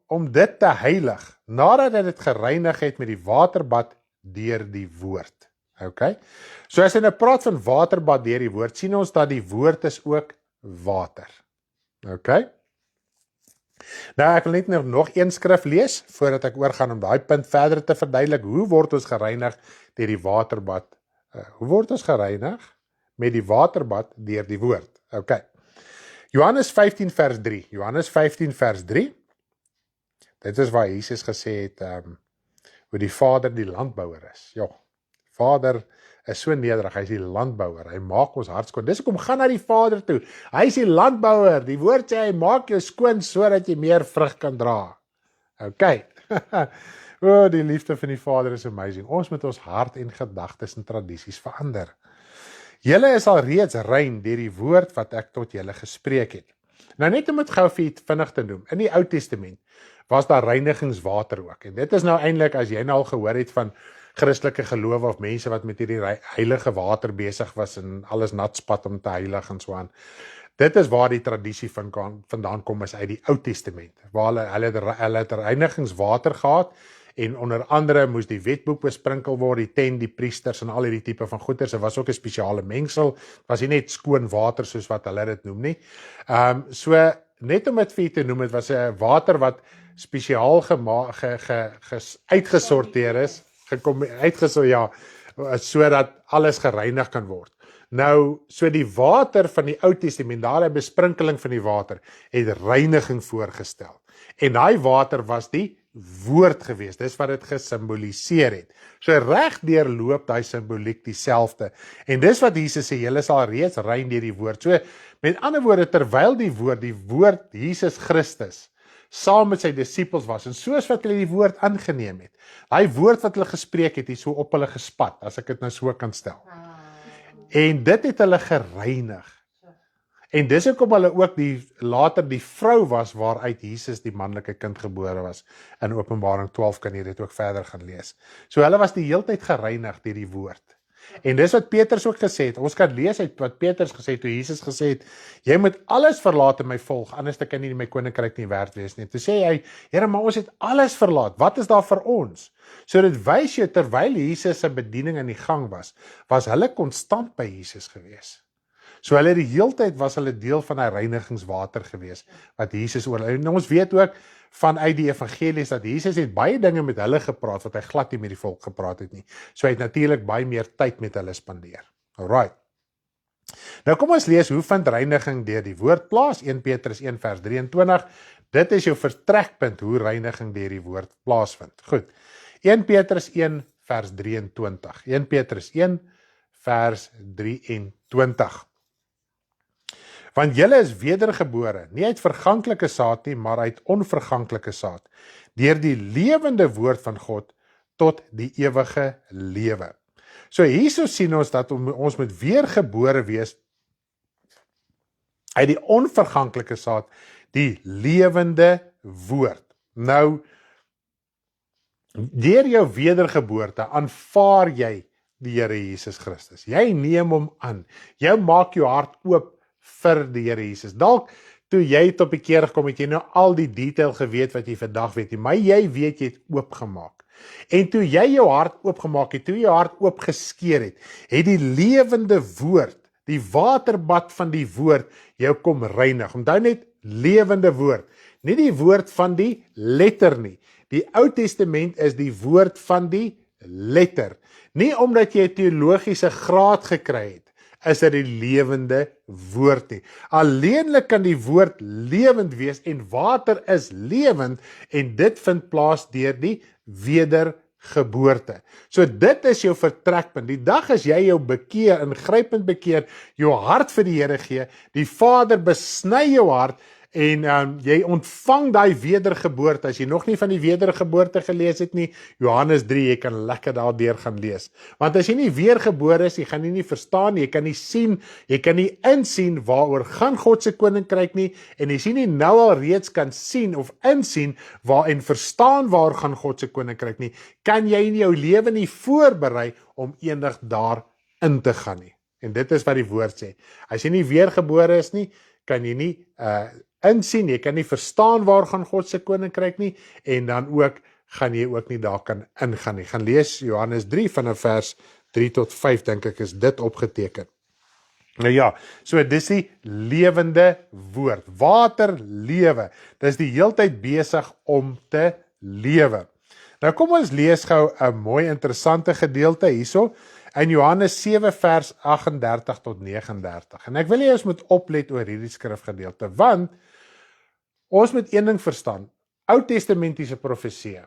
om dit te heilig, nadat hy dit gereinig het met die waterbad deur die woord. Okay? So as hy nou praat van waterbad deur die woord, sien ons dat die woord is ook water. Okay? Nou ek wil net nog een skrif lees, voordat ek oorgaan om daai punt verder te verduidelik. Hoe word ons gereinig deur die waterbad? Hoe word ons gereinig met die waterbad deur die woord? Okay. Johannes 15 vers 3. Johannes 15 vers 3. Dit is waar Jesus gesê het, hoe die Vader die landbouer is. Ja, Vader is so nederig, hy is die landbouer, hy maak ons hart skoon. Dis hoekom gaan na die Vader toe. Hy is die landbouer, die woord sê, hy maak jou skoon, sodat jy meer vrug kan dra. Okay. Die liefde van die Vader is amazing. Ons moet ons hart en gedagtes en tradisies verander. Julle is al reeds rein deur die woord wat ek tot julle gespreek het. Nou net om dit gou vir vinnig te noem, in die Ou Testament was daar reinigingswater ook. En dit is nou eintlik, as jy nou al gehoor het van Christelike gelowe of mense wat met hierdie heilige water besig was en alles nat spat om te heilig en so aan. Dit is waar die tradisie vandaan kom, is uit die Ou Testament, waar hulle het reinigingswater gehad, en onder andere moes die wetboek besprinkel word, die tent, die priesters en al hierdie tipe van goeders. Dit was ook 'n spesiale mengsel, was nie net skoon water soos wat hulle dit noem nie. So net om dit vir julle te noem, dit was 'n water wat spesiaal uitgesorteer is, sodat alles gereinig kan word. Nou, so die water van die Ou Testament, daar 'n besprinkeling van die water, het reiniging voorgestel. En daai water was die woord gewees, dis wat dit gesimboliseer het. So reg deurloop daai simboliek dieselfde. En dis wat Jesus sê, julle sal reeds rein deur die woord. So met ander woorde, terwyl die woord Jesus Christus saam met sy disippels was, en soos wat hulle die woord aangeneem het, daai woord wat hulle gespreek het, so op hulle gespat, as ek dit nou so kan stel. En dit het hulle gereinig. En dis hoekom hulle ook later die vrou was waaruit Jesus die manlike kind gebore was. In Openbaring 12 kan jy dit ook verder gaan lees. So hulle was die heeltyd gereinig deur die woord. En dis wat Petrus ook gesê het. Ons kan lees uit wat Petrus gesê het toe Jesus gesê het, jy moet alles verlaat en my volg, anders kan nie my koninkryk nie werd wees nie. Toe sê hy, Here, maar ons het alles verlaat. Wat is daar vir ons? So dit wys jou terwyl Jesus se bediening in die gang was hulle konstant by Jesus gewees. So hulle die heeltyd was hulle deel van hy reinigingswater gewees wat Jesus oor. En ons weet ook vanuit die evangelies dat Jesus het baie dinge met hulle gepraat wat hy glad nie met die volk gepraat het nie. So hy het natuurlik baie meer tyd met hulle spandeer. Alright. Nou kom ons lees hoe vind reiniging deur die woord plaas. 1 Petrus 1 vers 23. Dit is jou vertrekpunt hoe reiniging deur die woord plaasvind. Goed. 1 Petrus 1 vers 23. 1 Petrus 1 vers 23. Want julle is wedergebore, nie uit verganklike saad nie, maar uit onverganklike saad, deur die lewende woord van God tot die ewige lewe. So hierso sien ons dat ons moet weergebore wees uit die onverganklike saad, die lewende woord. Nou, deur jou wedergeboorte aanvaar jy die Here Jesus Christus. Jy neem hom aan. Jy maak jou hart oop vir die Here Jesus. Dalk toe jy het op die keer gekom, het jy nou al die detail geweet wat jy vandag weet, maar jy weet jy het oopgemaak. En toe jy jou hart oopgemaak het, toe jy jou hart oopgeskeer het die lewende woord, die waterbad van die woord, jou kom reinig. Onthou net, lewende woord, nie die woord van die letter nie. Die Ou Testament is die woord van die letter. Nie omdat jy 'n teologiese graad gekry het, is dit die lewende woord nie. Alleenlik kan die woord lewend wees en water is lewend en dit vind plaas deur die wedergeboorte. So dit is jou vertrekpunt. Die dag as jy jou bekeer, ingrypend bekeer, jou hart vir die Here gee, die Vader besny jou hart en jy ontvang daai wedergeboorte. As jy nog nie van die wedergeboorte gelees het nie, Johannes 3, jy kan lekker daardeur gaan lees. Want as jy nie weergebore is, jy gaan nie verstaan, jy kan nie sien, jy kan nie insien waaroor gaan God se koninkryk nie, en as jy nie nou al reeds kan sien of insien en verstaan waaroor gaan God se koninkryk nie, kan jy in jou lewe nie voorberei om eendag daar in te gaan nie. En dit is wat die woord sê. As jy nie weergebore is nie, kan jy nie insien, jy kan nie verstaan waar gaan God se koninkryk nie, en dan ook gaan jy ook nie daar kan ingaan nie. Gaan lees Johannes 3 vanaf vers 3 tot 5, dink ek is dit opgeteken. Nou ja, so dis die lewende woord, water lewe, dis die heeltyd besig om te lewe. Nou kom ons lees gou 'n mooi interessante gedeelte hierso, in Johannes 7 vers 38 tot 39. En ek wil jy ons moet oplet oor hierdie skrifgedeelte, want ons moet een ding verstaan, Ou-testamentiese profeseë,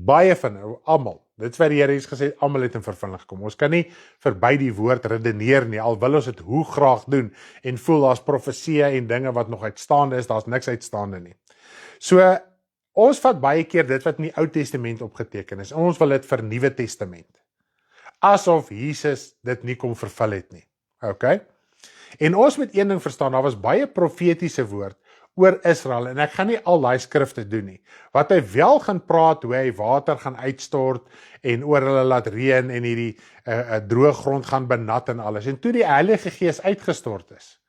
baie van almal, dit is wat die Here Jesus gesê, almal het in vervulling gekom. Ons kan nie verby die woord redeneer nie, al wil ons dit hoe graag doen, en voel daar's profeseë en dinge wat nog uitstaande is, daar's niks uitstaande nie. So, ons vat baie keer dit wat in die Ou Testament opgeteken is, en ons wil dit vir Nuwe Testament. Asof Jesus dit nie kom vervul het nie. Okay? En ons moet een ding verstaan, daar was baie profetiese woord oor Israel, en ek gaan nie al daai skrifte doen nie. Wat hy wel gaan praat, hoe hy water gaan uitstort, en oor hulle laat reën, en hierdie droë grond gaan benat en alles. En toe die Heilige Gees uitgestort is,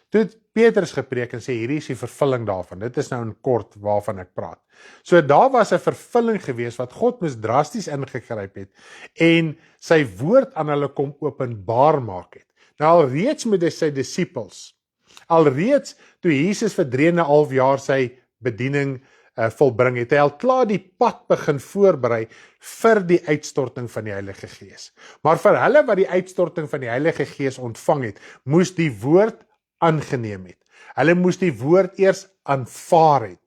toe het Petrus gepreek en sê, hierdie is die vervulling daarvan. Dit is nou in kort waarvan ek praat. So daar was 'n vervulling gewees wat God moes drasties ingegryp het en sy woord aan hulle kom openbaar maak het. Nou alreeds met sy disippels, alreeds toe Jesus vir 3,5 jaar sy bediening volbring het, hy al klaar die pad begin voorberei vir die uitstorting van die Heilige Gees. Maar vir hulle wat die uitstorting van die Heilige Gees ontvang het, moes die woord aangeneem het. Hulle moes die woord eers aanvaar het.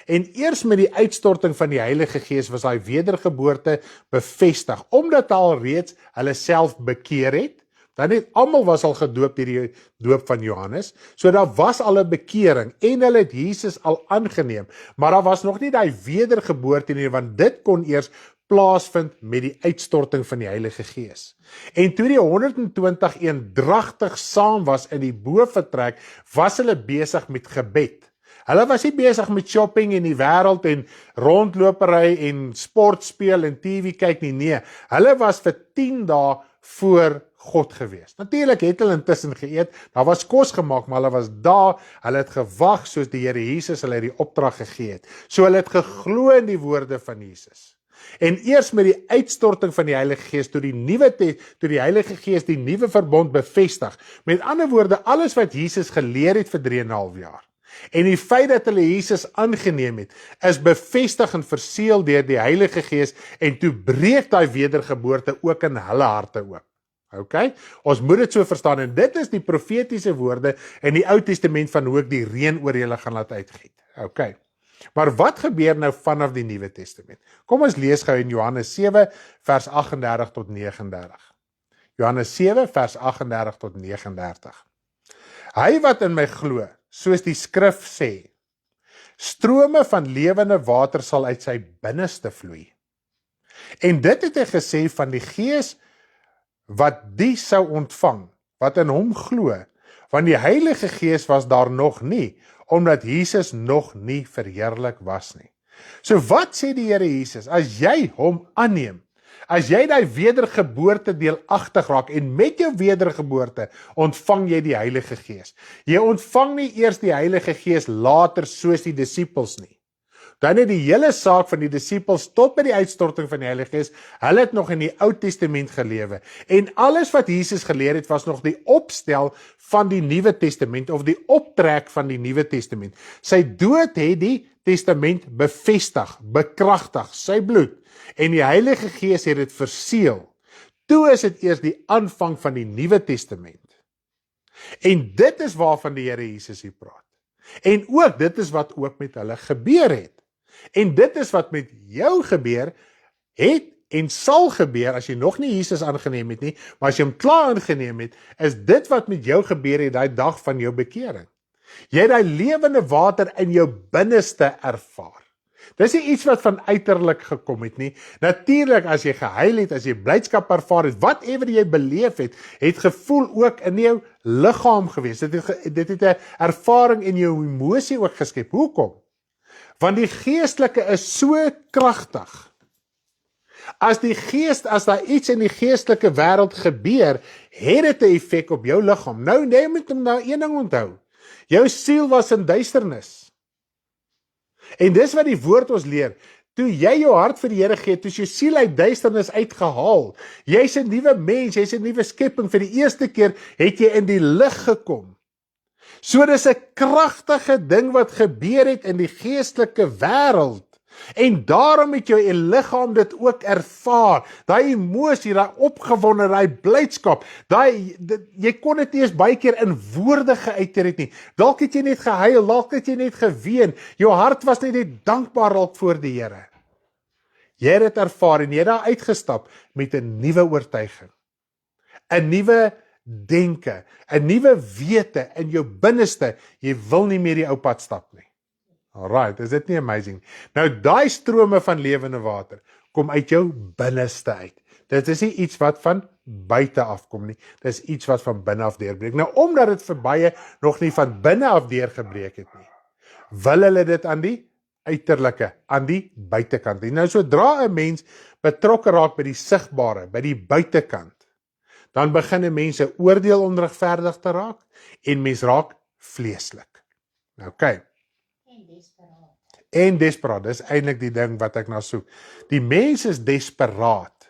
En eers met die uitstorting van die Heilige Gees was daai wedergeboorte bevestig, omdat alreeds hulle self bekeer het, Dan het almal was al gedoop deur die doop van Johannes, so daar was al 'n bekering en hulle het Jesus al aangeneem, maar daar was nog nie daai wedergeboorte nie, want dit kon eers plaasvind met die uitstorting van die Heilige Gees. En toe die 120 eendragtig saam was in die bovertrek, was hulle besig met gebed. Hulle was nie besig met shopping en die wêreld en rondlopery en sport speel en TV kyk nie, nee. Hulle was vir 10 dae voor God gewees. Natuurlik het hulle intussen geëet, daar was kos gemaak, maar hulle was daar, hulle het gewag soos die Here Jesus hulle die opdrag gegee het. So hulle het geglo in die woorde van Jesus. En eers met die uitstorting van die Heilige Gees, toe die Heilige Gees die nuwe verbond bevestig. Met ander woorde, alles wat Jesus geleer het vir 3,5 jaar. En die feit dat hulle Jesus aangeneem het, is bevestig en verseël deur die Heilige Gees, en toe breek daai wedergeboorte ook in hulle harte oop. Okay? Ons moet dit so verstaan, en dit is die profetiese woorde in die Ou Testament van hoe ek die reën oor julle gaan laat uitgiet. Okay. Maar wat gebeur nou vanaf die Nuwe Testament? Kom ons lees gou in Johannes 7 vers 38 tot 39. Johannes 7 vers 38 tot 39. Hy wat in my glo, soos die skrif sê, strome van lewende water sal uit sy binneste vloei. En dit het hy gesê van die Gees wat die sou ontvang, wat in hom glo, want die Heilige Gees was daar nog nie, omdat Jesus nog nie verheerlik was nie. So wat sê die Here Jesus? As jy hom aanneem, as jy die wedergeboorte deelagtig raak, en met jou wedergeboorte ontvang jy die Heilige Gees. Jy ontvang nie eers die Heilige Gees later soos die disippels nie. Dan het die hele saak van die disippels tot by die uitstorting van die Heilige Gees, hulle het nog in die Ou Testament gelewe. En alles wat Jesus geleer het, was nog die opstel van die Nuwe Testament, of die optrek van die Nuwe Testament. Sy dood het die testament bevestig, bekragtig, sy bloed, en die Heilige Gees het dit verseël. Toe is dit eers die aanvang van die Nuwe Testament. En dit is waarvan die Here Jesus hier praat. En ook dit is wat ook met hulle gebeur het. En dit is wat met jou gebeur het en sal gebeur as jy nog nie Jesus aangeneem het nie, maar as jy hom klaar aangeneem het, is dit wat met jou gebeur het daai dag van jou bekering. Jy het daai lewende water in jou binneste ervaar. Dis nie iets wat van uiterlik gekom het nie. Natuurlik as jy gehuil het, as jy blydskap ervaar het, whatever jy beleef het, het gevoel ook in jou liggaam gewees. Dit het 'n ervaring in jou emosie ook geskep. Hoekom? Want die geestelike is so kragtig. As daar iets in die geestelike wêreld gebeur, het dit 'n effek op jou liggaam. Nou, jy moet hom nou een ding onthou. Jou siel was in duisternis. En dis wat die woord ons leer. Toe jy jou hart vir die Here gee, toe is jou siel uit duisternis uitgehaal. Jy's 'n nuwe mens, jy's 'n nuwe skepping. Vir die eerste keer het jy in die lig gekom. So dis 'n kragtige ding wat gebeur het in die geestelike wêreld. En daarom het jou liggaam dit ook ervaar. Daai emosie, daai opgewonde, daai blydskap, jy kon dit nie eens baie keer in woorde geuit het nie. Dalk het jy net gehuil, dalk het jy net geween. Jou hart was net dankbaar dalk voor die Here. Jy het dit ervaar en jy het daar uitgestap met 'n nuwe oortuiging. 'n nuwe denke, 'n nuwe wete in jou binneste. Jy wil nie meer die ou pad stap nie. Alright, is dit nie amazing? Nou daai strome van lewende water kom uit jou binneste uit. Dit is nie iets wat van buite afkom nie. Dit is iets wat van binne af deurbreek. Nou omdat dit vir baie nog nie van binne af deurgebreek het nie, wil hulle dit aan die uiterlike, aan die buitekant. Nou sodra 'n mens betrokke raak by die sigbare, by die buitekant, dan begin mense oordeel onregverdig te raak en mens raak vleeslik. Okay. En desperaat, dis eintlik die ding wat ek na soek. Die mens is desperaat,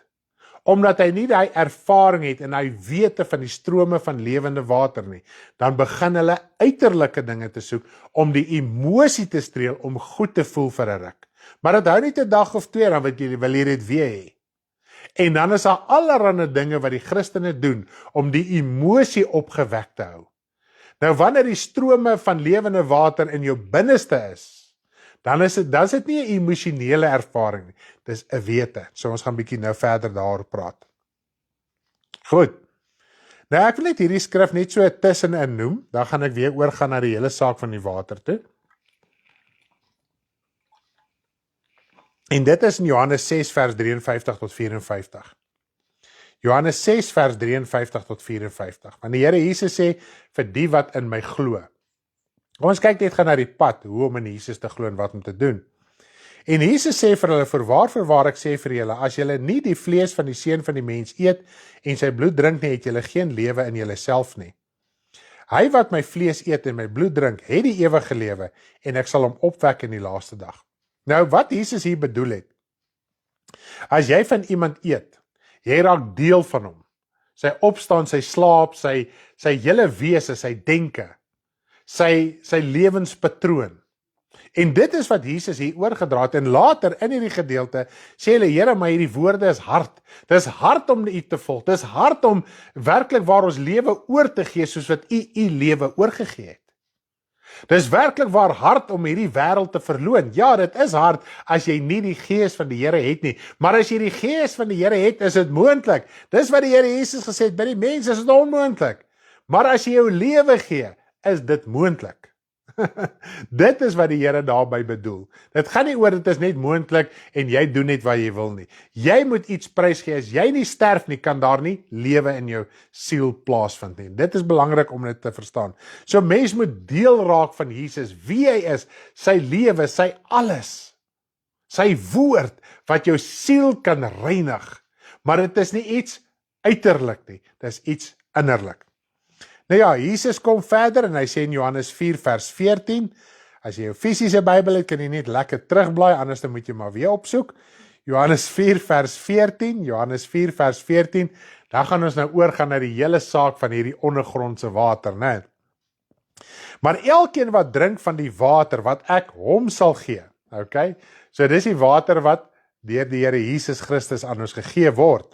omdat hy nie die ervaring het en hy wete van die strome van lewende water nie, dan begin hulle uiterlike dinge te soek, om die emosie te streel, om goed te voel vir 'n ruk. Maar dit hou net 'n dag of 2, dan wil jy dit weer hê. En dan is daar allerlei dinge wat die Christene doen, om die emosie opgewek te hou. Nou wanneer die strome van lewende water in jou binneste is, dan is dit nie 'n emosionele ervaring nie, dis 'n wete. So ons gaan bietjie nou verder daaroor praat. Goed, Nou ek wil net hierdie skrif net so tussenin noem, dan gaan ek weer oorgaan na die hele saak van die water toe. En dit is in Johannes 6 vers 53 tot 54. Johannes 6 vers 53 tot 54. Want die Here Jesus sê, vir die wat in my glo. Ons kyk net gaan na die pad, hoe om in Jesus te glo en wat om te doen. En Jesus sê vir hulle, voorwaar ek sê vir julle, as julle nie die vlees van die seun van die mens eet, en sy bloed drink nie, het julle geen lewe in julle self nie. Hy wat my vlees eet en my bloed drink, het die ewige lewe, en ek sal hom opwek in die laaste dag. Nou, wat Jesus hier bedoel het, as jy van iemand eet, jy raak deel van hom, sy opstaan, sy slaap, sy hele wese, sy denke, sy lewenspatroon. En dit is wat Jesus hier oorgedra het, en later in hierdie gedeelte, sê hulle, Here, maar hierdie woorde is hard, dit is hard om u te volg, dit is hard om werklik waar ons lewe oor te gee, soos wat u lewe oorgegee het. Dit is werklik waar hard om hierdie wêreld te verloon. Ja, dit is hard as jy nie die gees van die Here het nie. Maar as jy die gees van die Here het, is dit moontlik. Dis wat die Here Jesus gesê het, by die mense is dit onmoontlik. Maar as jy jou lewe gee, is dit moontlik. Dit is wat die Here daarby bedoel. Dit gaan nie oor dit is net moontlik en jy doen net wat jy wil nie. Jy moet iets prysgee. As jy nie sterf nie, kan daar nie lewe in jou siel plaasvind nie. Dit is belangrik om dit te verstaan. So mens moet deel raak van Jesus, wie hy is, sy lewe, sy alles, sy woord, wat jou siel kan reinig. Maar dit is nie iets uiterlik nie, dit is iets innerlik. Nou ja, Jesus kom verder en hy sê in Johannes 4 vers 14, as jy jou fisiese Bybel het, kan jy net lekker terugblaai, anders dan moet jy maar weer opsoek. Johannes 4 vers 14, dan gaan ons nou oorgaan na die hele saak van hierdie ondergrondse water, né? Maar elkeen wat drink van die water wat ek hom sal gee, okay? So dis die water wat deur die Here Jesus Christus aan ons gegee word,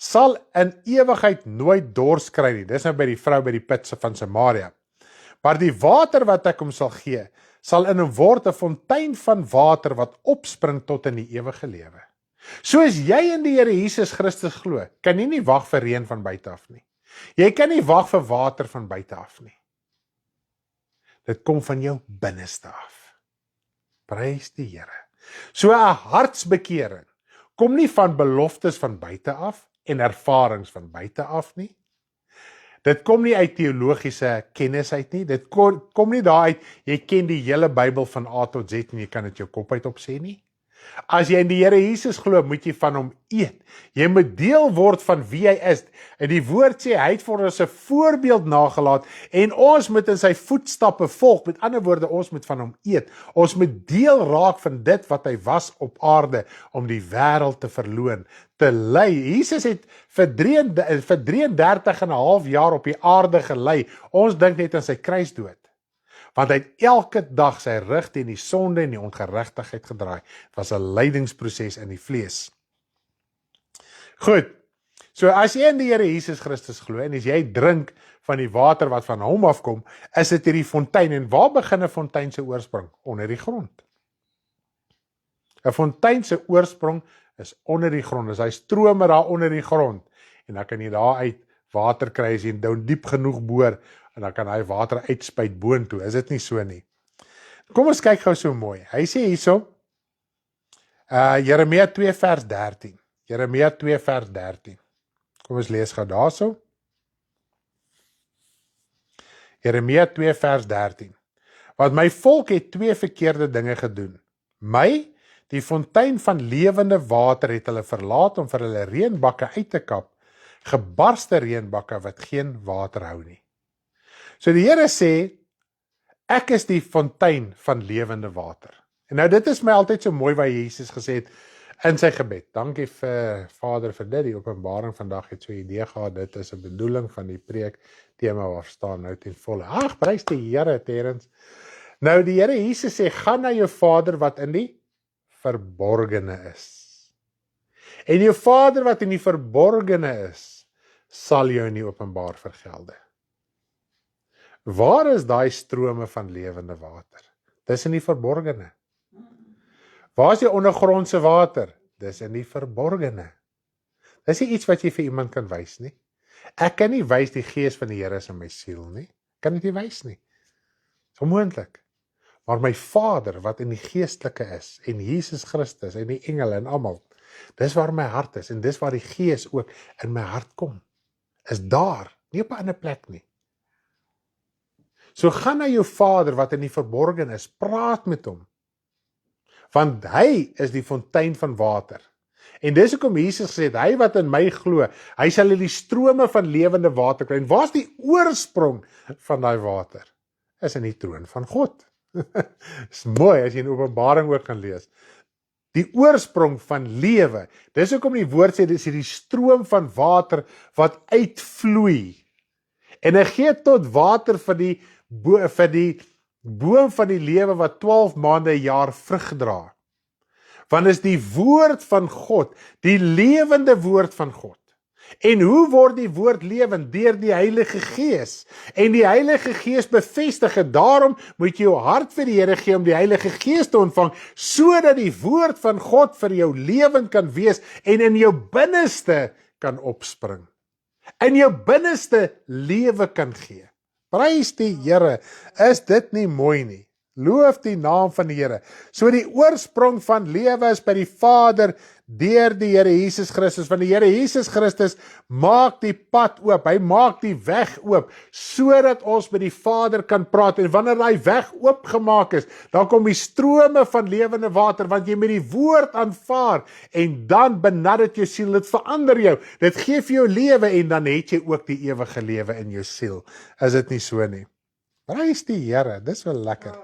sal in ewigheid nooit dors kry nie. Dis nou by die vrou by die put van Samaria. Maar die water wat ek hom sal gee, sal in hom word 'n fontein van water wat opspring tot in die ewige lewe. So as jy in die Here Jesus Christus glo, kan jy nie wag vir reën van buite af nie. Jy kan nie wag vir water van buite af nie. Dit kom van jou binneste af. Prys die Here. So 'n hartsbekering kom nie van beloftes van buite af en ervarings van buite af nie. Dit kom nie uit teologiese kennis uit nie. Dit kom nie daar uit, jy ken die hele Bybel van A tot Z en jy kan dit jou kop uit opsê nie. As jy in die Here Jesus glo, moet jy van hom eet. Jy moet deel word van wie hy is. En die woord sê, hy het vir ons 'n voorbeeld nagelaat en ons moet in sy voetstappe volg. Met ander woorde, ons moet van hom eet. Ons moet deel raak van dit wat hy was op aarde, om die wêreld te verloon, te lei. Jesus het vir 33,5 jaar op die aarde gelei. Ons dink net aan sy kruisdood. Want hy het elke dag sy rug teen die sonde en die ongeregtigheid gedraai. Het was 'n lydingsproses in die vlees. Goed, so as jy in die Here Jesus Christus glo, en as jy drink van die water wat van hom afkom, is dit hierdie fontein. En waar begin 'n fontein se oorsprong? Onder die grond. 'n Fontein se oorsprong is onder die grond. Dis hy strome daar onder die grond. En dan kan jy daar uit water kry as jy nou diep genoeg boor, en dan kan hy water uitspuit boontoe. Is dit nie so nie? Kom ons kyk gou so mooi. Hy sê hierso, Jeremia 2 vers 13. Jeremia 2 vers 13. Kom ons lees gou daarso. Jeremia 2 vers 13. Want my volk het twee verkeerde dinge gedoen. Die fontein van lewende water, het hulle verlaat om vir hulle reënbakke uit te kap, gebarste reënbakke wat geen water hou nie. So die Here sê, ek is die fontein van lewende water. En nou dit is my altyd so mooi wat Jesus gesê het in sy gebed. Dankie vir Vader vir dit, die openbaring vandag het so 'n idee gehad, dit is 'n bedoeling van die preek, tema waar staan nou ten volle. Ag, prys die Here, Terrens. Nou die Here Jesus sê, gaan na jou Vader wat in die verborgene is. En jou Vader wat in die verborgene is, sal jou in die openbaar vergelde. Waar is daai strome van lewende water? Dis in die verborgene. Waar is die ondergrondse water? Dis in die verborgene. Dis nie iets wat jy vir iemand kan wys nie. Ek kan nie wys die gees van die Here is in my siel nie. Kan dit nie wys nie. Dis onmoontlik. Maar my Vader wat in die geestelike is, en Jesus Christus, en die engele en almal, dis waar my hart is, en dis waar die gees ook in my hart kom. Is daar, nie op 'n ander plek nie. So gaan na jou Vader wat in die verborgen is, praat met hom. Want hy is die fontein van water. En dis hoekom Jesus gesê het, hy wat in my glo, hy sal in die strome van lewende water kry. En waar is die oorsprong van daai water? Is in die troon van God. Dis mooi as jy in Openbaring ook gaan lees. Die oorsprong van lewe. Dis hoekom die woord sê, dis hierdie stroom van water wat uitvloei. En hy gee tot water vir die boom van die lewe wat 12 maande 'n jaar vrug dra. Want is die woord van God, die lewende woord van God. En hoe word die woord lewend? Deur die Heilige Gees. En die Heilige Gees bevestig dit. Daarom moet jy jou hart vir die Here gee om die Heilige Gees te ontvang, sodat die woord van God vir jou lewend kan wees en in jou binneste kan opspring. In jou binneste lewe kan gee. Prys die Here, is dit nie mooi nie? Loof die naam van die Here. So die oorsprong van lewe is by die Vader deur die Here Jesus Christus. Want die Here Jesus Christus maak die pad oop. Hy maak die weg oop sodat ons met die Vader kan praat. En wanneer daai weg oopgemaak is, dan kom die strome van lewende water, want jy met die woord aanvaar en dan benad dit jou siel. Dit verander jou. Dit gee vir jou lewe en dan het jy ook die ewige lewe in jou siel. Is dit nie so nie? Prys die Here. Dis wel lekker.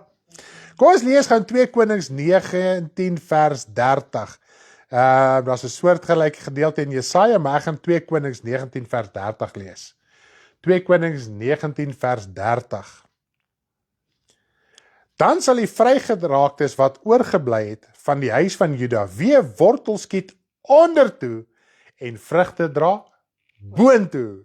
Kom ons lees gaan 2 Konings 19 vers 30. Daar's 'n soortgelyke gedeelte in Jesaja, maar ek gaan 2 Konings 19 vers 30 lees. 2 Konings 19 vers 30. Dan sal die vrygeraaktes wat oorgebly het van die huis van Juda weer wortel skiet ondertoe en vrugte dra boontoe.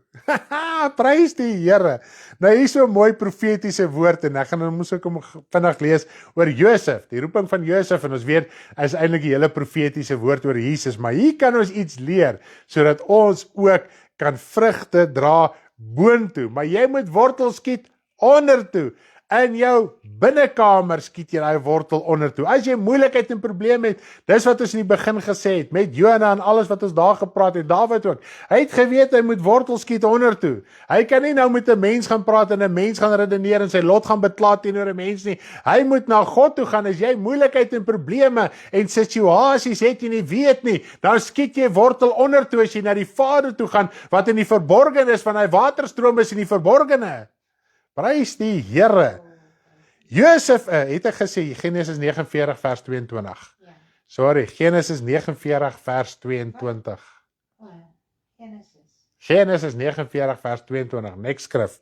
Prys die Here. Nou hier is so 'n mooi profetiese woord en ek gaan nou moes ek hom vinnig lees oor Josef, die roeping van Josef, en ons weet is eintlik 'n hele profetiese woord oor Jesus, maar hier kan ons iets leer sodat ons ook kan vrugte dra boontoe, maar jy moet wortel skiet ondertoe. In jou binnekamer skiet jy daai wortel ondertoe. As jy moeilikheid en probleme het, dis wat ons in die begin gesê het, met Jona en alles wat ons daar gepraat het, Dawid ook. Hy het geweet hy moet wortel skiet ondertoe. Hy kan nie nou met 'n mens gaan praat en 'n mens gaan redeneer en sy lot gaan bekla teenoor 'n mens nie. Hy moet na God toe gaan. As jy moeilikheid en probleme en situasies het jy nie weet nie, dan skiet jy wortel ondertoe as jy na die Vader toe gaan, wat in die verborgen is, van hy waterstroom is in die verborgene. Prys die Here. Josef, het ek gesê, Genesis 49 vers 22. Ja. Sorry, Genesis 49 vers 22. Genesis 49 vers 22, next skrif.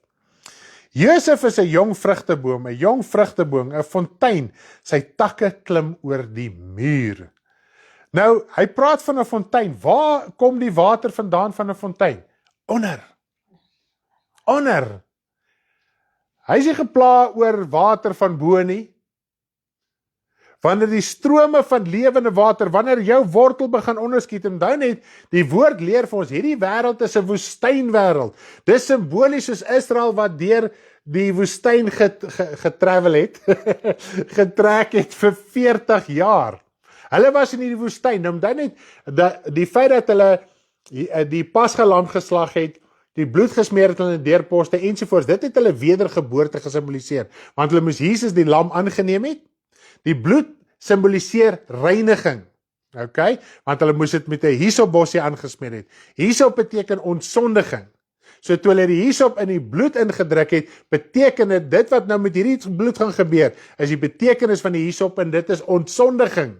Josef is 'n jong vrugteboom, 'n fontein. Sy takke klim oor die muur. Nou, hy praat van 'n fontein. Waar kom die water vandaan van 'n fontein? Onder. Hy is nie gepla oor water van bo nie. Wanneer die strome van lewende water, wanneer jou wortel begin onderskiet, en dan net die woord leer vir ons, hierdie wêreld is 'n woestynwêreld. Dis simbolies soos Israel wat deur die woestyn getravel het, getrek het vir 40 jaar. Hulle was in die woestyn, dan net die feit dat hulle die pasgalam geslag het, die bloed gesmeer het in die deurposte ensovoorts, dit het hulle wedergeboorte gesimboliseer, want hulle moes Jesus die lam aangeneem het. Die bloed simboliseer reiniging, okay? Want hulle moes dit met 'n hisopbossie aangesmeer het. Hisop beteken ontsondiging. So toe hulle die hisop in die bloed ingedruk het, beteken dit wat nou met hierdie bloed gaan gebeur, is die betekenis van die hisop, en dit is ontsondiging,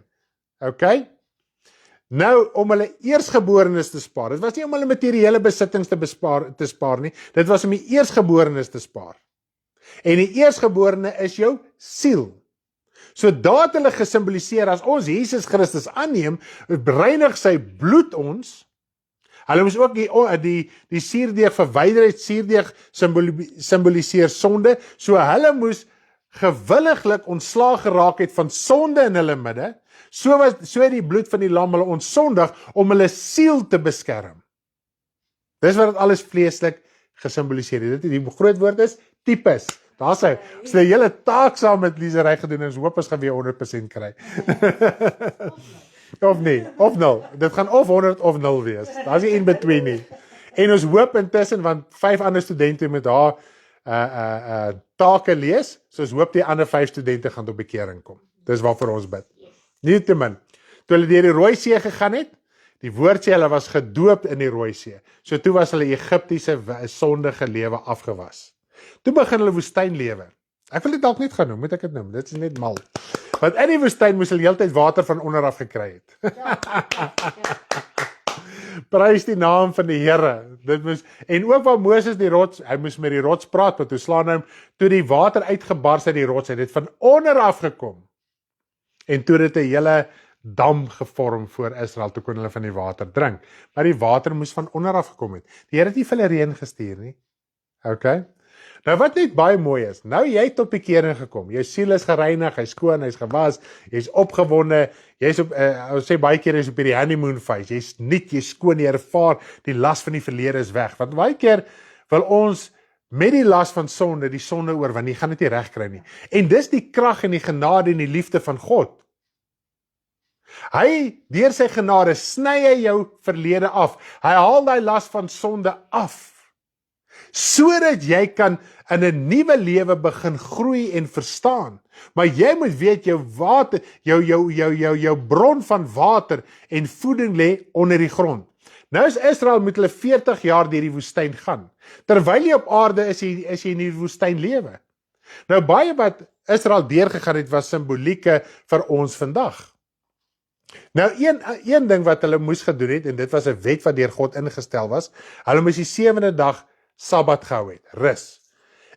okay? Nou, om hulle eersgeborenes te spaar, dit was nie om hulle materiële besittings te spaar nie, dit was om die eersgeborenes te spaar. En die eersgeborene is jou siel. So daar het hulle gesimboliseer, as ons Jesus Christus aanneem, reinig sy bloed ons. Hulle moes ook die suurdeeg verwyder het, suurdeeg simboliseer sonde, so hulle moes gewilliglik ontslaag geraak het van sonde in hulle midde, so die bloed van die lam hulle ontsondig om hulle siel te beskerm. Dis wat dit alles vleeslik gesimboliseer het. Die groot woord is types. Daar's hy. Ons het 'n hele taak saam met Liesery gedoen en ons hoop ons gaan weer 100% kry. Of nie, of 0. Dit gaan of 100 of 0 wees. Daar's nie in between nie. En ons hoop intussen, want 5 ander studente met haar take lees, so ons hoop die ander 5 studente gaan tot bekering kom. Dis waarvoor ons bid. Nietemin, toe hulle deur die Rooi See gegaan het, die woord sê hulle was gedoop in die Rooi See. So toe was hulle Egiptiese sondige lewe afgewas. Toe begin hulle woestynlewe. Ek wil dit dalk net gaan noem, moet ek dit noem? Dit is net mal. Want in die woestyn moes hulle heeltyd water van onder af gekry het. Prys die naam van die Here. Dit moes en ook waar Moses die rots, hy moes met die rots praat, want toe slaan hy hom, toe die water uitgebars uit die rots, het dit van onder af gekom. En toe het 'n hele dam gevorm voor Israel, toe kon hulle van die water drink. Maar die water moes van onder af gekom het. Die Here het nie vir hulle reën gestuur nie. Okay? Nou wat net baie mooi is, nou jy het op bekering gekom, jou siel is gereinig, hy's skoon, hy's gewas, jy's opgewonde, jy's op, ons sê baie keer jy's op hierdie honeymoon phase, jy's nuut, jy's skoon, jy ervaar, die las van die verlede is weg, want baie keer wil ons met die las van sonde, die sonde oor, want jy gaan dit nie reg kry nie, en dis die krag en die genade en die liefde van God. Hy, deur sy genade, sny hy jou verlede af, hy haal die las van sonde af, sodat jy kan in 'n nuwe lewe begin groei en verstaan. Maar jy moet weet jou water, jou bron van water en voeding lê onder die grond. Nou is Israel moet hulle 40 jaar deur die woestyn gaan. Terwyl jy op aarde is jy in die woestyn lewe. Nou baie wat Israel deurgegaan het was simbolieke vir ons vandag. Nou een ding wat hulle moes gedoen het, en dit was 'n wet wat deur God ingestel was, hulle moes die 7de dag Sabbat gehou het, rus.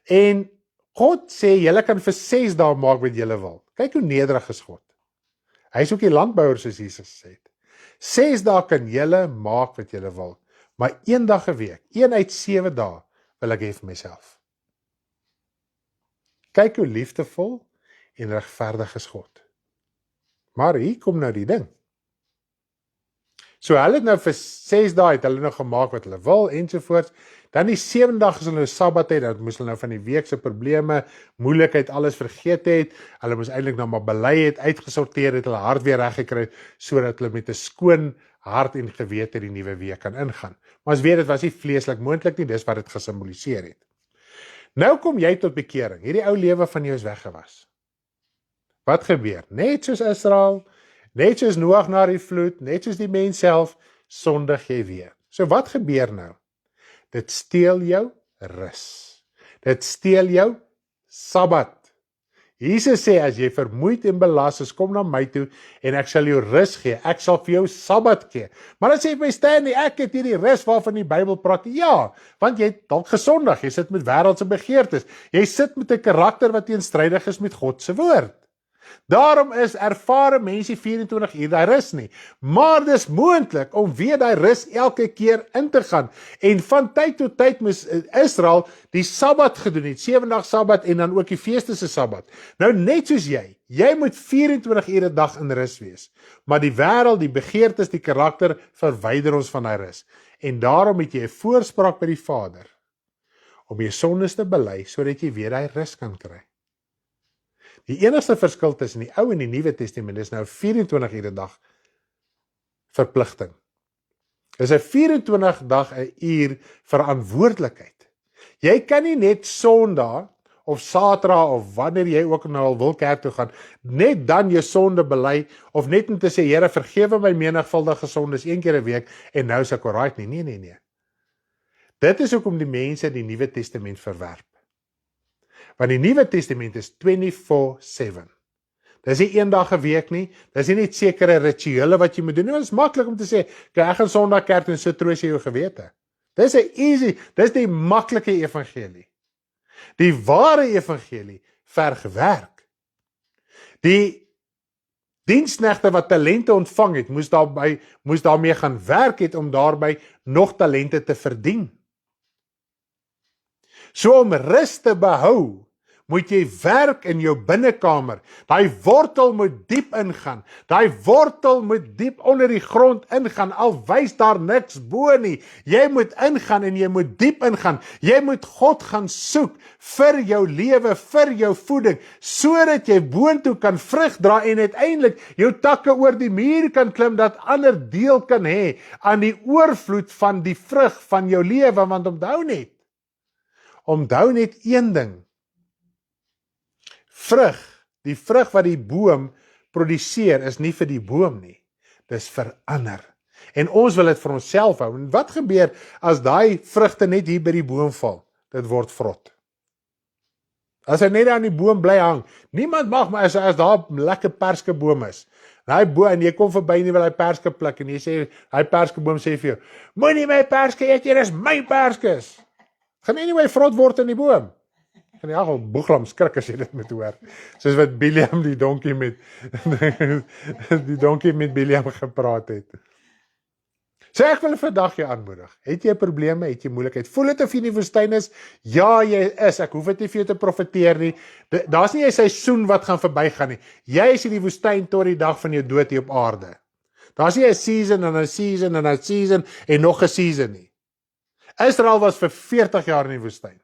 En God sê, julle kan vir 6 dae maak wat julle wil. Kyk hoe nederig is God. Hy is ook die landbouer soos Jesus gesê het. 6 dae kan julle maak wat julle wil, maar 1 dag 'n week, 1 uit 7 dae, wil ek hê vir myself. Kyk hoe liefdevol en regverdig is God. Maar hier kom nou die ding. So hulle het nou vir 6 dae het hulle nou gemaak wat hulle wil ensovoorts. Dan die 7de dag is hulle nou Sabbat het, dan moes hulle nou van die week se probleme, moeilikheid, alles vergeet het. Hulle moes eintlik nou maar bely het, uitgesorteer het, hulle hart weer reg gekry het, sodat hulle met 'n skoon hart en gewete die nuwe week kan ingaan. Maar as weet dit was nie vleeslik moontlik nie, dis wat dit gesimboliseer het. Nou kom jy tot bekering. Hierdie ou lewe van jou is weggewas. Wat gebeur? Net soos Israel, net soos Noag na die vloed, net soos die mens self, sondig jy weer. So wat gebeur nou? Dit steel jou rus. Dit steel jou Sabbat. Jesus sê, as jy vermoeid en belas is, kom na my toe en ek sal jou rus gee. Ek sal vir jou Sabbat gee. Maar dan sê jy vir my, Stanley, ek het hierdie rus waarvan die Bybel praat. Ja, want jy het dalk gesondig. Jy sit met wêreldse begeertes. Jy sit met 'n karakter wat teenstrydig is met God se woord. Daarom is ervare mense 24 uur daai rus nie. Maar dis moontlik om weer daai rus elke keer in te gaan. En van tyd tot tyd moes Israel die Sabbat gedoen het, 7-dag Sabbat en dan ook die feeste se Sabbat. Nou net soos jy moet 24 ure 'n dag in rus wees. Maar die wêreld, die begeertes, die karakter verwyder ons van daai rus. En daarom het jy 'n voorspraak by die Vader om jou sondes te bely sodat jy weer daai rus kan kry. Die enigste verskil tussen die Ou en die Nuwe Testament is nou 24 ure 'n dag verpligting. Dis 'n 24 dag 'n uur verantwoordelikheid. Jy kan nie net Sondag of Saterdag of wanneer jy ook nou al wil kerk toe gaan, net dan jou sonde bely of net om te sê Here vergewe my menigvuldige sondes 1 keer 'n week en nou is ek alright nie. Nee. Dit is hoekom die mense die Nuwe Testament verwerp. Want die Nuwe Testament is 24/7. Dis nie 1 dag 'n week nie, dis nie net sekere rituele wat jy moet doen nie, dit is maklik om te sê, ek gaan Sondag kerk en so troos jy jou gewete. Dis 'n easy, dis die maklike evangelie. Die ware evangelie verg werk. Die diensknegte wat talente ontvang het, moes daarmee gaan werk het om daarby nog talente te verdien. So om rus te behou, moet jy werk in jou binnekamer. Daai wortel moet diep ingaan. Daai wortel moet diep onder die grond ingaan, al wys daar niks bo nie. Jy moet ingaan en jy moet diep ingaan. Jy moet God gaan soek vir jou lewe, vir jou voeding, sodat jy boontoe kan vrug dra en uiteindelik jou takke oor die muur kan klim, dat ander deel kan hê aan die oorvloed van die vrug van jou lewe, want onthou net een ding. Vrug, die vrug wat die boom produseer, is nie vir die boom nie. Dis vir ander. En ons wil dit vir onsself hou. En wat gebeur as daai vrugte net hier by die boom val? Dit word vrot. As hy net aan die boom bly hang, niemand mag, maar as daar 'n lekker perskeboom is, en jy kom verby en jy wil hy perske pluk, en jy sê, hy perskeboom sê vir jou, moenie my perske eet, hier is my perskes. Gaan anyway vrot word in die boom. Gaan die agel boeglam skrik as jy dit moet hoor. Soos wat Biliam die donkie met Biliam gepraat het. So ek wil vandag jou aanmoedig. Het jy probleme, het jy moeilikheid? Voel dit of jy in die woestyn is? Ja, jy is. Ek hoef dit nie vir jou te profeteer nie. Daar's nie 'n seisoen wat gaan verbygaan nie. Jy is in die woestyn tot die dag van jou dood hier op aarde. Daar's nie 'n season en 'n season en 'n season en nog 'n season nie. Israel was vir 40 jaar in die woestyn.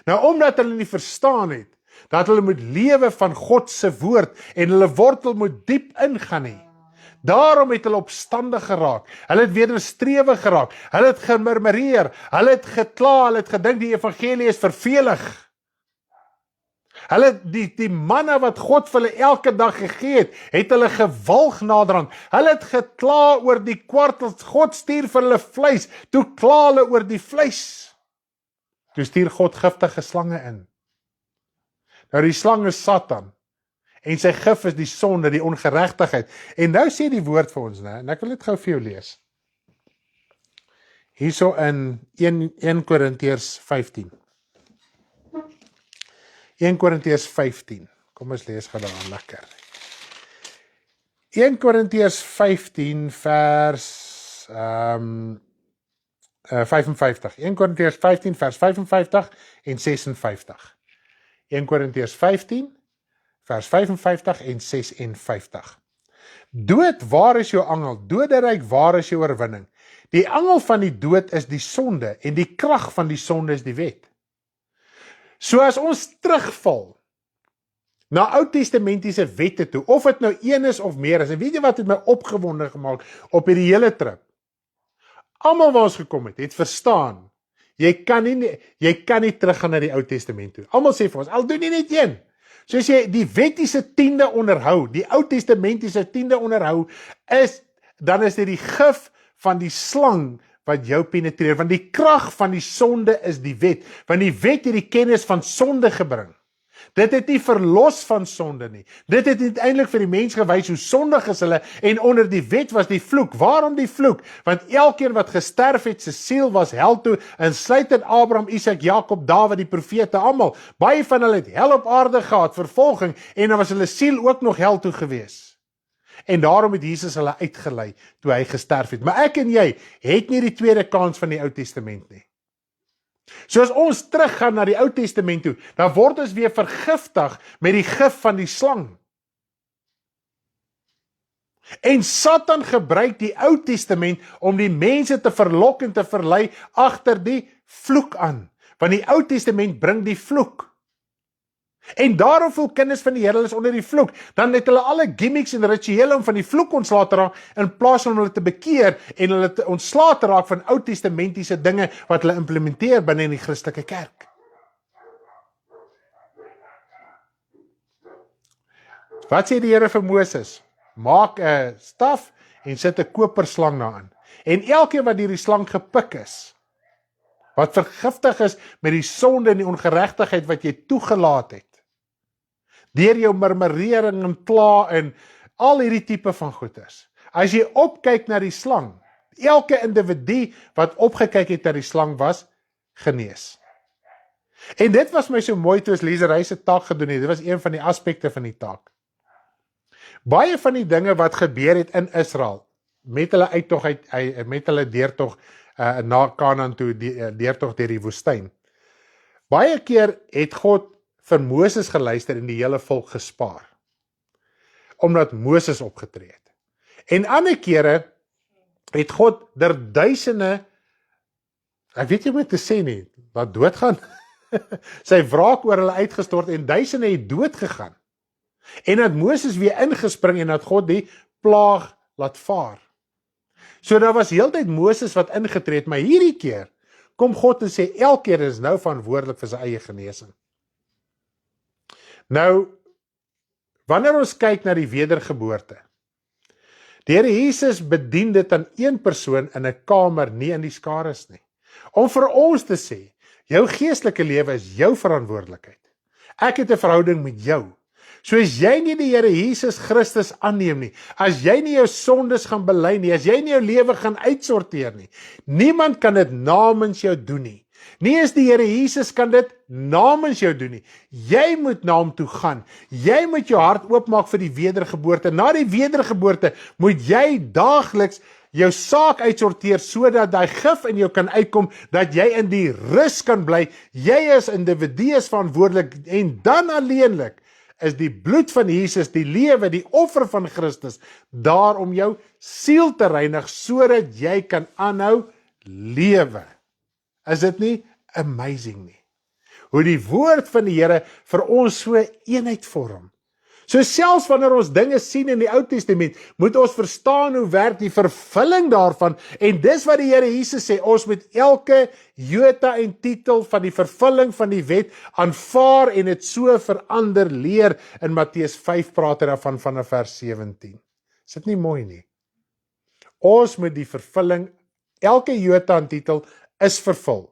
Nou, omdat hulle nie verstaan het, dat hulle moet lewe van God se woord, en hulle wortel moet diep ingaan nie. Daarom het hulle opstandig geraak, hulle het wederstrewig geraak, hulle het gemurmureer, hulle het gekla, hulle het gedink die evangelie is vervelig. Hulle, die manne wat God vir hulle elke dag gegee het hulle gewalg naderhand. Hulle het gekla oor die kwartels, God stuur vir hulle vleis, toe kla hulle oor die vleis. Toe stuur God giftige slange in. Nou die slang is Satan, en sy gif is die sonde, die ongeregtigheid. En nou sê die woord vir ons, en ek wil dit gou vir jou lees. Hierso in 1 Korintiërs 15. 1 Korintiërs 15. Kom ons lees gou daaraan lekker. 1 Korintiërs 15 vers 55. 1 Korintiërs 15 vers 55 en 56. 1 Korintiërs 15 vers 55 en 56. Dood, waar is jou angel? Doderyk, waar is jou oorwinning? Die angel van die dood is die sonde, en die krag van die sonde is die wet. So as ons terugval na Oud-testamentiese wette toe, of dit nou een is of meer is, en weet jy wat het my opgewonde gemaak op hierdie hele trip? Almal waar ons gekom het verstaan, jy kan nie teruggaan na die Ou Testament toe. Almal sê vir ons, al doen jy net een. So as jy die wettiese 10de onderhou, die Oud-testamentiese 10de onderhou, dan is dit die gif van die slang wat jou penetreer, want die krag van die sonde is die wet, want die wet het die kennis van sonde gebring. Dit het nie verlos van sonde nie. Dit het uiteindelik vir die mens gewys hoe sondig is hulle, en onder die wet was die vloek. Waarom die vloek? Want elkeen wat gesterf het, sy siel was hel toe, insluitend Abraham, Isak, Jakob, Dawid, die profete, almal. Baie van hulle het hel op aarde gehad, vervolging, en dan was hulle siel ook nog hel toe gewees. En daarom het Jesus hulle uitgelei toe hy gesterf het. Maar ek en jy het nie die tweede kans van die Ou Testament nie. So as ons teruggaan na die Ou Testament toe, dan word ons weer vergiftig met die gif van die slang. En Satan gebruik die Ou Testament om die mense te verlok en te verlei agter die vloek aan. Want die Ou Testament bring die vloek. En daarom voel kinders van die Here is onder die vloek. Dan het hulle alle gimmicks en rituele om van die vloek ontslae te raak, in plaas van hulle te bekeer en hulle te ontslae te raak van Ou Testamentiese dinge wat hulle implementeer binne in die Christelike kerk. Wat sê die Here vir Moses? Maak 'n staf en sit 'n koperslang daarin. En elkeen wat deur die slang gepik is, wat vergiftig is met die sonde en die ongeregtigheid wat jy toegelaat het, deur jou murmurering en kla en al hierdie tipe van goeders. As jy opkyk na die slang, elke individu wat opgekyk het na die slang was genees. En dit was my so mooi toe as lesery se taak gedoen het. Dit was een van die aspekte van die taak. Baie van die dinge wat gebeur het in Israel, met hulle uittog met hulle deurtog na Kanaan toe, deurtog deur die woestyn. Baie keer het God vir Moses geluister en die hele volk gespaar, omdat Moses opgetree het. En ander kere het God duisende, ek weet nie wat te sê nie, wat doodgaan, sy wraak oor hulle uitgestort en duisende het dood gegaan. En dat Moses weer ingespring en dat God die plaag laat vaar. So daar was heeltyd Moses wat ingetree het, maar hierdie keer kom God en sê, elkeen is nou verantwoordelik vir sy eie genesing. Nou, wanneer ons kyk na die wedergeboorte, die Here Jesus bedien dit aan een persoon in 'n kamer, nie in die skares nie. Om vir ons te sê, jou geestelike lewe is jou verantwoordelikheid. Ek het 'n verhouding met jou. So as jy nie die Here Jesus Christus aanneem nie, as jy nie jou sondes gaan bely nie, as jy nie jou lewe gaan uitsorteer nie, niemand kan dit namens jou doen nie. Nie eens die Here Jesus kan dit namens jou doen nie. Jy moet na hom toe gaan. Jy moet jou hart oopmaak vir die wedergeboorte. Na die wedergeboorte moet jy daagliks jou saak uitsorteer sodat daai gif in jou kan uitkom, dat jy in die rus kan bly. Jy is individu is verantwoordelik en dan alleenlik is die bloed van Jesus, die lewe, die offer van Christus, daar om jou siel te reinig, sodat jy kan aanhou lewe. Is dit nie amazing nie? Hoe die woord van die Here vir ons so eenheid vorm. So selfs wanneer ons dinge sien in die Ou Testament, moet ons verstaan hoe werk die vervulling daarvan, en dis wat die Here Jesus sê, ons moet elke jota en titel van die vervulling van die wet aanvaar en dit so verander leer. In Matteus 5 praat hy daarvan vanaf vers 17. Is dit nie mooi nie? Ons moet die vervulling, elke jota en titel is vervul.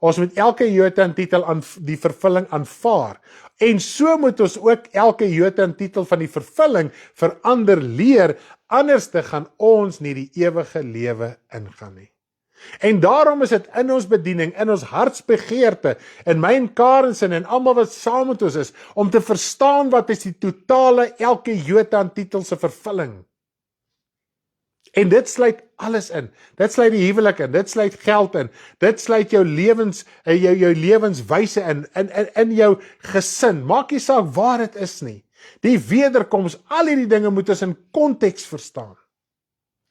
Ons moet elke jota en titel aan die vervulling aanvaar. En so moet ons ook elke jota en titel van die vervulling verander leer, anders te gaan ons nie die ewige lewe ingaan nie. En daarom is dit in ons bediening, in ons hartsbegeerte, in my en Karen se en almal wat saam met ons is, om te verstaan wat is die totale elke jota en titel se vervulling. En dit sluit alles in. Dit sluit die huwelik in, dit sluit geld in, dit sluit jou lewens, jou lewenswyse in jou gesin. Maak nie saak waar dit is nie. Die wederkoms, al hierdie dinge moet ons in konteks verstaan.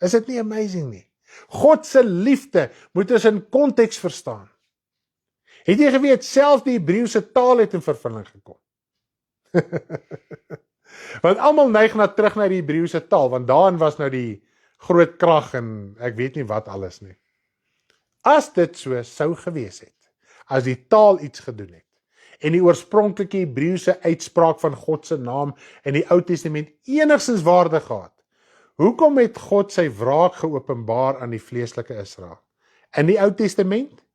Is dit nie amazing nie? God se liefde moet ons in konteks verstaan. Het jy geweet, selfs die Hebreëse taal het in vervulling gekom? Want almal neig terug na die Hebreëse taal, want daarin was nou die groot krag en ek weet nie wat alles nie. As dit so sou gewees het, as die taal iets gedoen het, en die oorspronklike Hebreëse uitspraak van God se naam in die Ou Testament enigstens waarde gehad, hoekom het God sy wraak geopenbaar aan die vleeslike Israel? In die Ou Testament?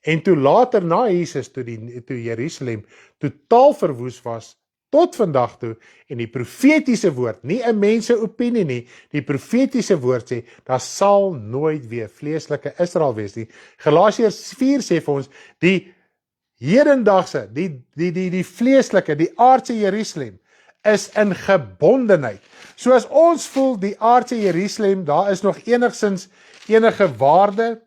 En toe later na Jesus, toe Jerusalem totaal verwoes was, tot vandag toe, en die profetiese woord, nie 'n mense opinie nie, die profetiese woord sê, daar sal nooit weer vleeslike Israel wees nie. Galasiërs 4 sê vir ons, die hedendagse, die vleeslike, die aardse Jerusalem, is in gebondenheid. So as ons voel, die aardse Jerusalem, daar is nog enige waarde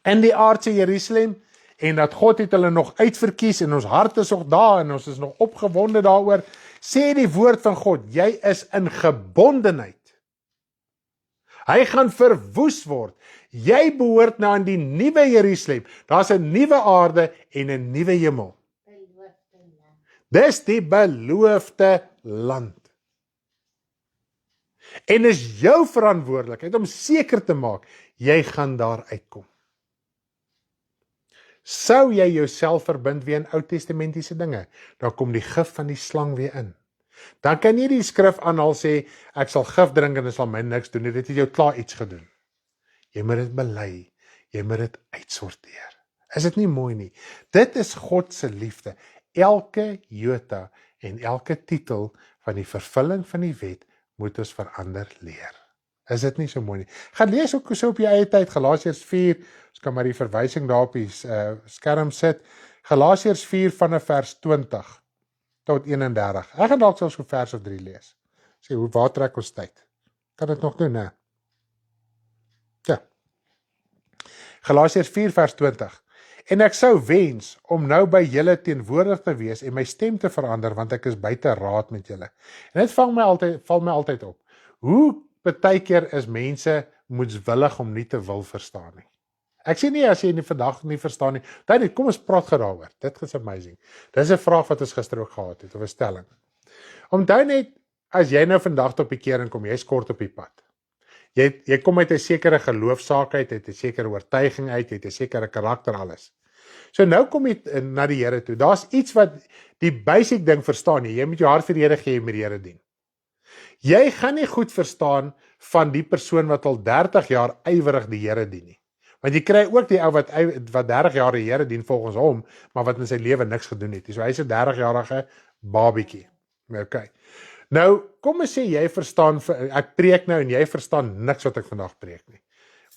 in die aardse Jerusalem, en dat God het hulle nog uitverkies, en ons hart is nog daar, en ons is nog opgewonde daaroor, sê die woord van God, jy is in gebondenheid. Hy gaan verwoes word. Jy behoort nou aan die nuwe Jerusalem. Daar's 'n nuwe aarde en 'n nuwe hemel. Dis die beloofde land. En is jou verantwoordelikheid om seker te maak, jy gaan daar uitkom. Sou jy jouself verbind weer in Ou Testamentiese dinge, dan kom die gif van die slang weer in. Dan kan jy die skrif aanhaal sê, ek sal gif drink en dit sal my niks doen, dit het jou klaar iets gedoen. Jy moet dit bely, jy moet dit uitsorteer. Is dit nie mooi nie? Dit is God se liefde. Elke jota en elke titel van die vervulling van die wet moet ons verander leer. Is dit nie so mooi nie? Gaan lees ook so op jou eie tyd, Galasiërs 4, ons kan maar die verwysing daar op die skerm sit, Galasiërs 4 vanaf vers 20 tot 31. Ek gaan dalk selfs so vers of 3 lees. Sê, waar trek ons tyd? Kan dit nog doen, né? Ja. Galasiërs 4 vers 20. En ek sou wens om nou by julle teenwoordig te wees en my stem te verander, want ek is buite raad met julle. En dit val my altyd op. Hoe baie keer is mense moedswillig om nie te wil verstaan nie. Ek sê nie as jy vandag nie verstaan nie, kom ons praat gou daaroor. Dit is amazing. Dis 'n vraag wat ons gister ook gehad het, of 'n stelling. Onthou net, as jy nou vandag tot bekering kom, jy's kort op die pad. Jy kom uit 'n sekere geloofsaak uit, uit 'n sekere oortuiging uit, uit 'n sekere karakter alles. So nou kom jy na die Here toe. Daar's iets wat die basic ding verstaan jy moet jou hart vir die Here gee en met die Here dien. Jy gaan nie goed verstaan van die persoon wat al 30 jaar ywerig die Here dien nie. Want jy kry ook die ou wat 30 jaar die Here dien volgens hom, maar wat in sy lewe niks gedoen het. So hy's 'n 30-jarige babietjie. Okay. Nou, kom ons sê jy verstaan, ek preek nou en jy verstaan niks wat ek vandag preek nie.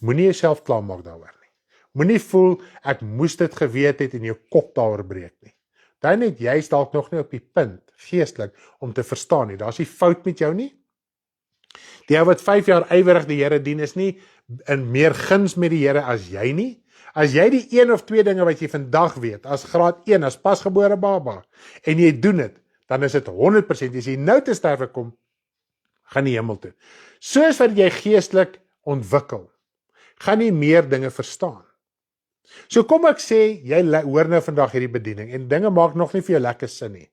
Moenie jouself klaarmaak daaroor nie. Moenie voel ek moes dit geweet het en jou kop daaroor breek nie. Dan net jy's dalk nog nie op die punt geestelik om te verstaan nie. Daar's nie fout met jou nie. Die ou wat 5 jaar ywerig die Here dien is nie in meer guns met die Here as jy nie. As jy die 1 of 2 dinge wat jy vandag weet, as graad 1, as pasgebore baba, en jy doen dit, dan is dit 100%, as jy nou te sterwe kom, gaan die hemel toe. Soos wat jy geestelik ontwikkel, gaan jy meer dinge verstaan. So kom ek sê, jy hoor nou vandag hierdie bediening, en dinge maak nog nie vir jou lekker sin nie.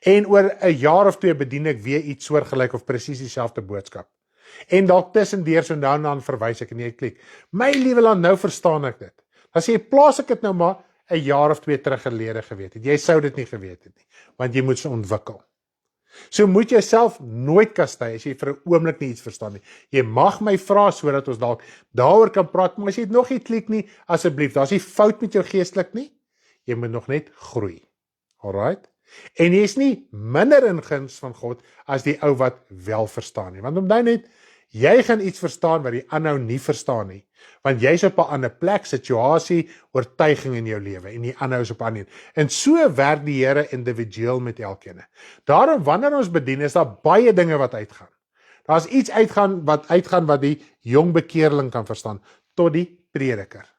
En oor 'n jaar of 2 bedien ek weer iets soortgelyk of presies dieselfde boodskap. En dalk tussendeur so nou en dan verwys ek en jy klik. My liewe land, nou verstaan ek dit. Dan sê jy, plaas ek dit nou maar 'n jaar of 2 terug gelede geweet het. Jy sou dit nie geweet het nie, want jy moet se ontwikkel. So moet jy self nooit kastei as jy vir 'n oomblik nie iets verstaan nie. Jy mag my vra sodat ons dalk daaroor kan praat, maar as jy dit nog nie klik nie, asseblief, daar's nie fout met jou geestelik nie. Jy moet nog net groei. Alright? En jy is nie minder in guns van God as die ou wat wel verstaan nie. Want onthou net, jy gaan iets verstaan wat die ander nie verstaan nie. Want jy's op 'n ander plek, situasie, oortuiging in jou lewe en die ander is op 'n ander. En so werk die Here individueel met elkeen. Daarom wanneer ons bedien, is daar baie dinge wat uitgaan. Daar's iets uitgaan wat die jong bekeerling kan verstaan tot die prediker.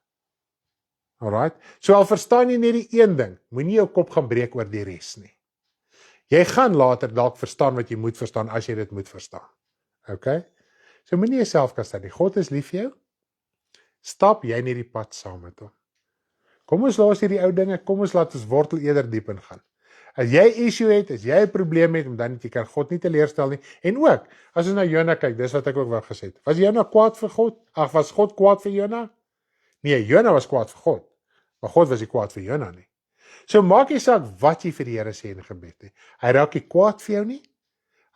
Alright? So al verstaan jy net die een ding, moenie jou kop gaan breek oor die res nie. Jy gaan later dalk verstaan wat jy moet verstaan as jy dit moet verstaan. Okay? So moenie jouself kastei nie. God is lief vir jou. Stap jy nie die pad saam met hom. Kom ons los hierdie ou dinge, kom ons laat ons wortel eerder diep in gaan. As jy issue het, as jy 'n probleem het, dan jy kan God nie teleurstel nie. En ook, as ons na Jona kyk, dis wat ek ook wou gesê het. Was Jona kwaad vir God? Ag, was God kwaad vir Jona? Nee, Jona was kwaad vir God. Maar God was nie kwaad vir Jona nie. So maak nie saak wat jy vir die Here sê in gebed nie. Hy raak nie kwaad vir jou nie.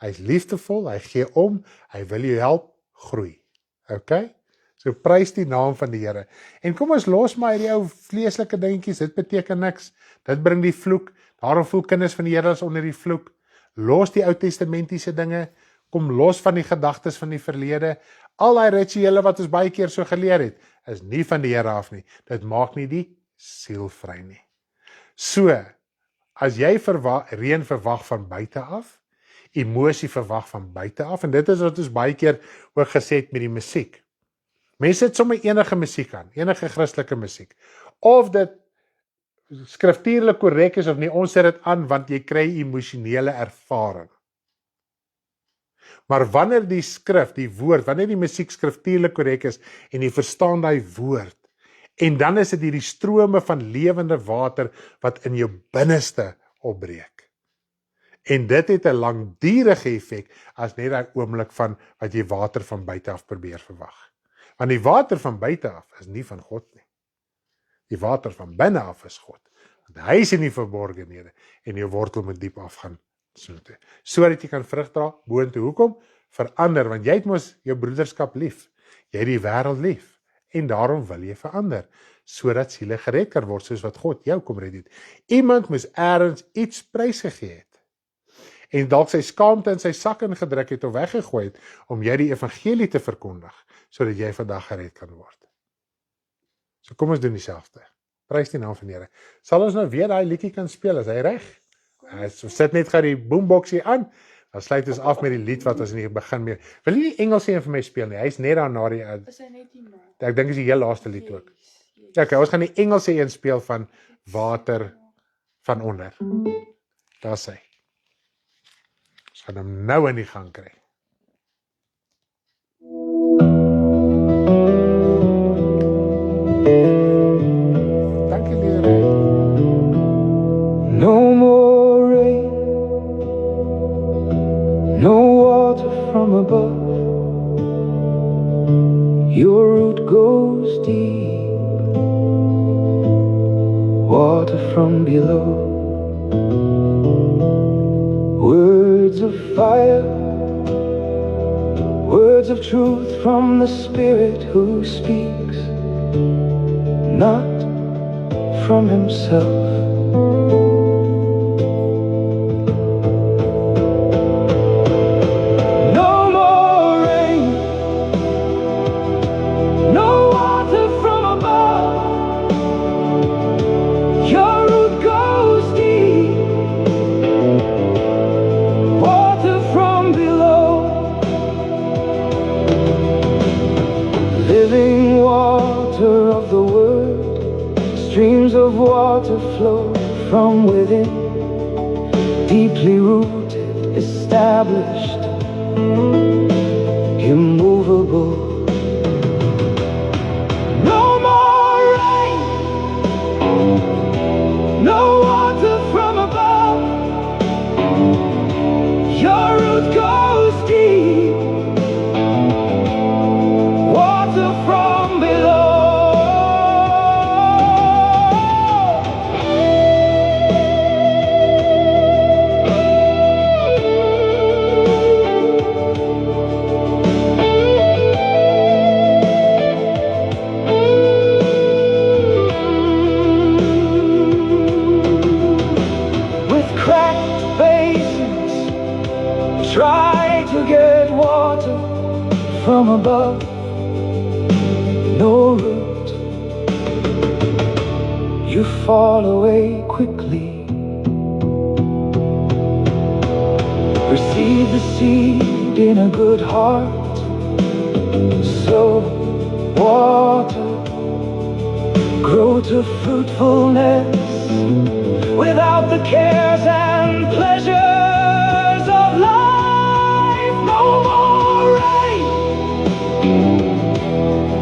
Hy's liefdevol, hy gee om, hy wil jou help groei. Okay? So prys die naam van die Here. En kom ons los maar hierdie ou vleeslike dingetjies, dit beteken niks. Dit bring die vloek. Daarom voel kinders van die Here as onder die vloek. Los die Ou Testamentiese dinge, kom los van die gedagtes van die verlede. Al daai rituele wat ons baie keer so geleer het, is nie van die Here af nie. Dit maak nie die siel vry nie. So, as jy reën verwag van buite af, emosie verwag van buite af, en dit is wat ons baie keer ook gesê het met die musiek. Mense het sommer enige musiek aan, enige Christelike musiek. Of dit skriftuurlik korrek is of nie, ons sit dit aan want jy kry emosionele ervaring. Maar wanneer die skrif, die woord, wanneer die musiek skriftuurlik korrek is en jy verstaan daai woord, en dan is dit hierdie strome van lewende water wat in jou binneste opbreek. En dit het 'n langdurige effek as net daai oomblik van wat jy water van buite af probeer verwag. Want die water van buite af is nie van God nie. Die water van binne af is God. Want hy is in die verborgenhede en jou wortel moet diep afgaan sodat jy kan vrug dra boontoe. Hoekom? Verander, want jy het mos jou broederskap lief. Jy het die wêreld lief. En daarom wil jy verander, sodat siele gered kan word, soos wat God jou kom red het. Iemand moes eers iets prysgegee het, en dalk sy skaamte in sy sak ingedruk het of weggegooi het, om jy die evangelie te verkondig, sodat jy vandag gered kan word. So kom ons doen dieselfde. Prys die naam van die Here. Sal ons nou weer daai liedjie kan speel, is hy reg? So sit net gou die boomboxie aan, dan sluit ons af met die lied wat ons in die begin mee. Wil jy die Engelse een vir my speel nie? Hy's net daar na die Is hy net die naam? ek dink is die heel laaste lied ook. Yes. Okay, ons gaan die Engelse een speel van water van onder. Daar sê. Ons gaan hom nou in die gang kry. Dankie Leroy. No more rain, no water from above. Your root goes deep, water from below. Words of fire, words of truth from the Spirit who speaks, not from himself. No more rain, no water from above. Your root goes deep, water from below. Living water of the Word, streams of water flow from within, deeply rooted, established, immovable. No more rain, no water from above. Your root goes deep, water from below. With cracked basins, try to get water from above. No root, you fall away quickly. Receive the seed in a good heart, sow water, grow to fruitfulness without the cares and pleasures of life. No more rain,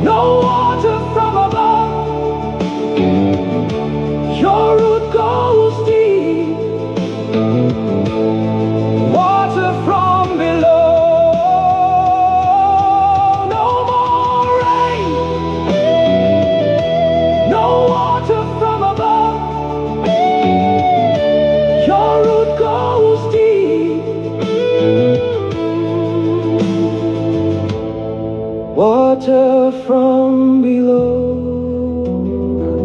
no water from above. Your root goes deep, water from below. No more rain, no water from above. Your root goes deep, water from below.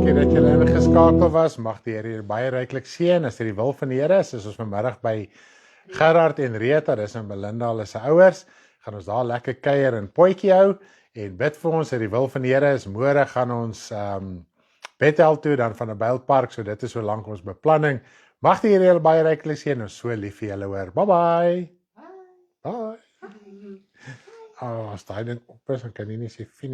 Dankie dat julle ingeskakel was. Mag die Here hier baie ryklik seën. As dit die wil van die Here is, is ons vanmiddag by Gerard en Rita, dis in Belinda, hulle se ouers. Gaan ons daar lekker kuier en potjie hou en bid vir ons dat die wil van die Here is. Môre gaan ons Bethel toe, dan van 'n Bylpark, so dit is so lank ons beplanning. Mag die Here julle baie ryklik seën. Ons so lief vir julle hoor. Bye bye. Bye. As daai ding op is, dan kan jy nie sê finies.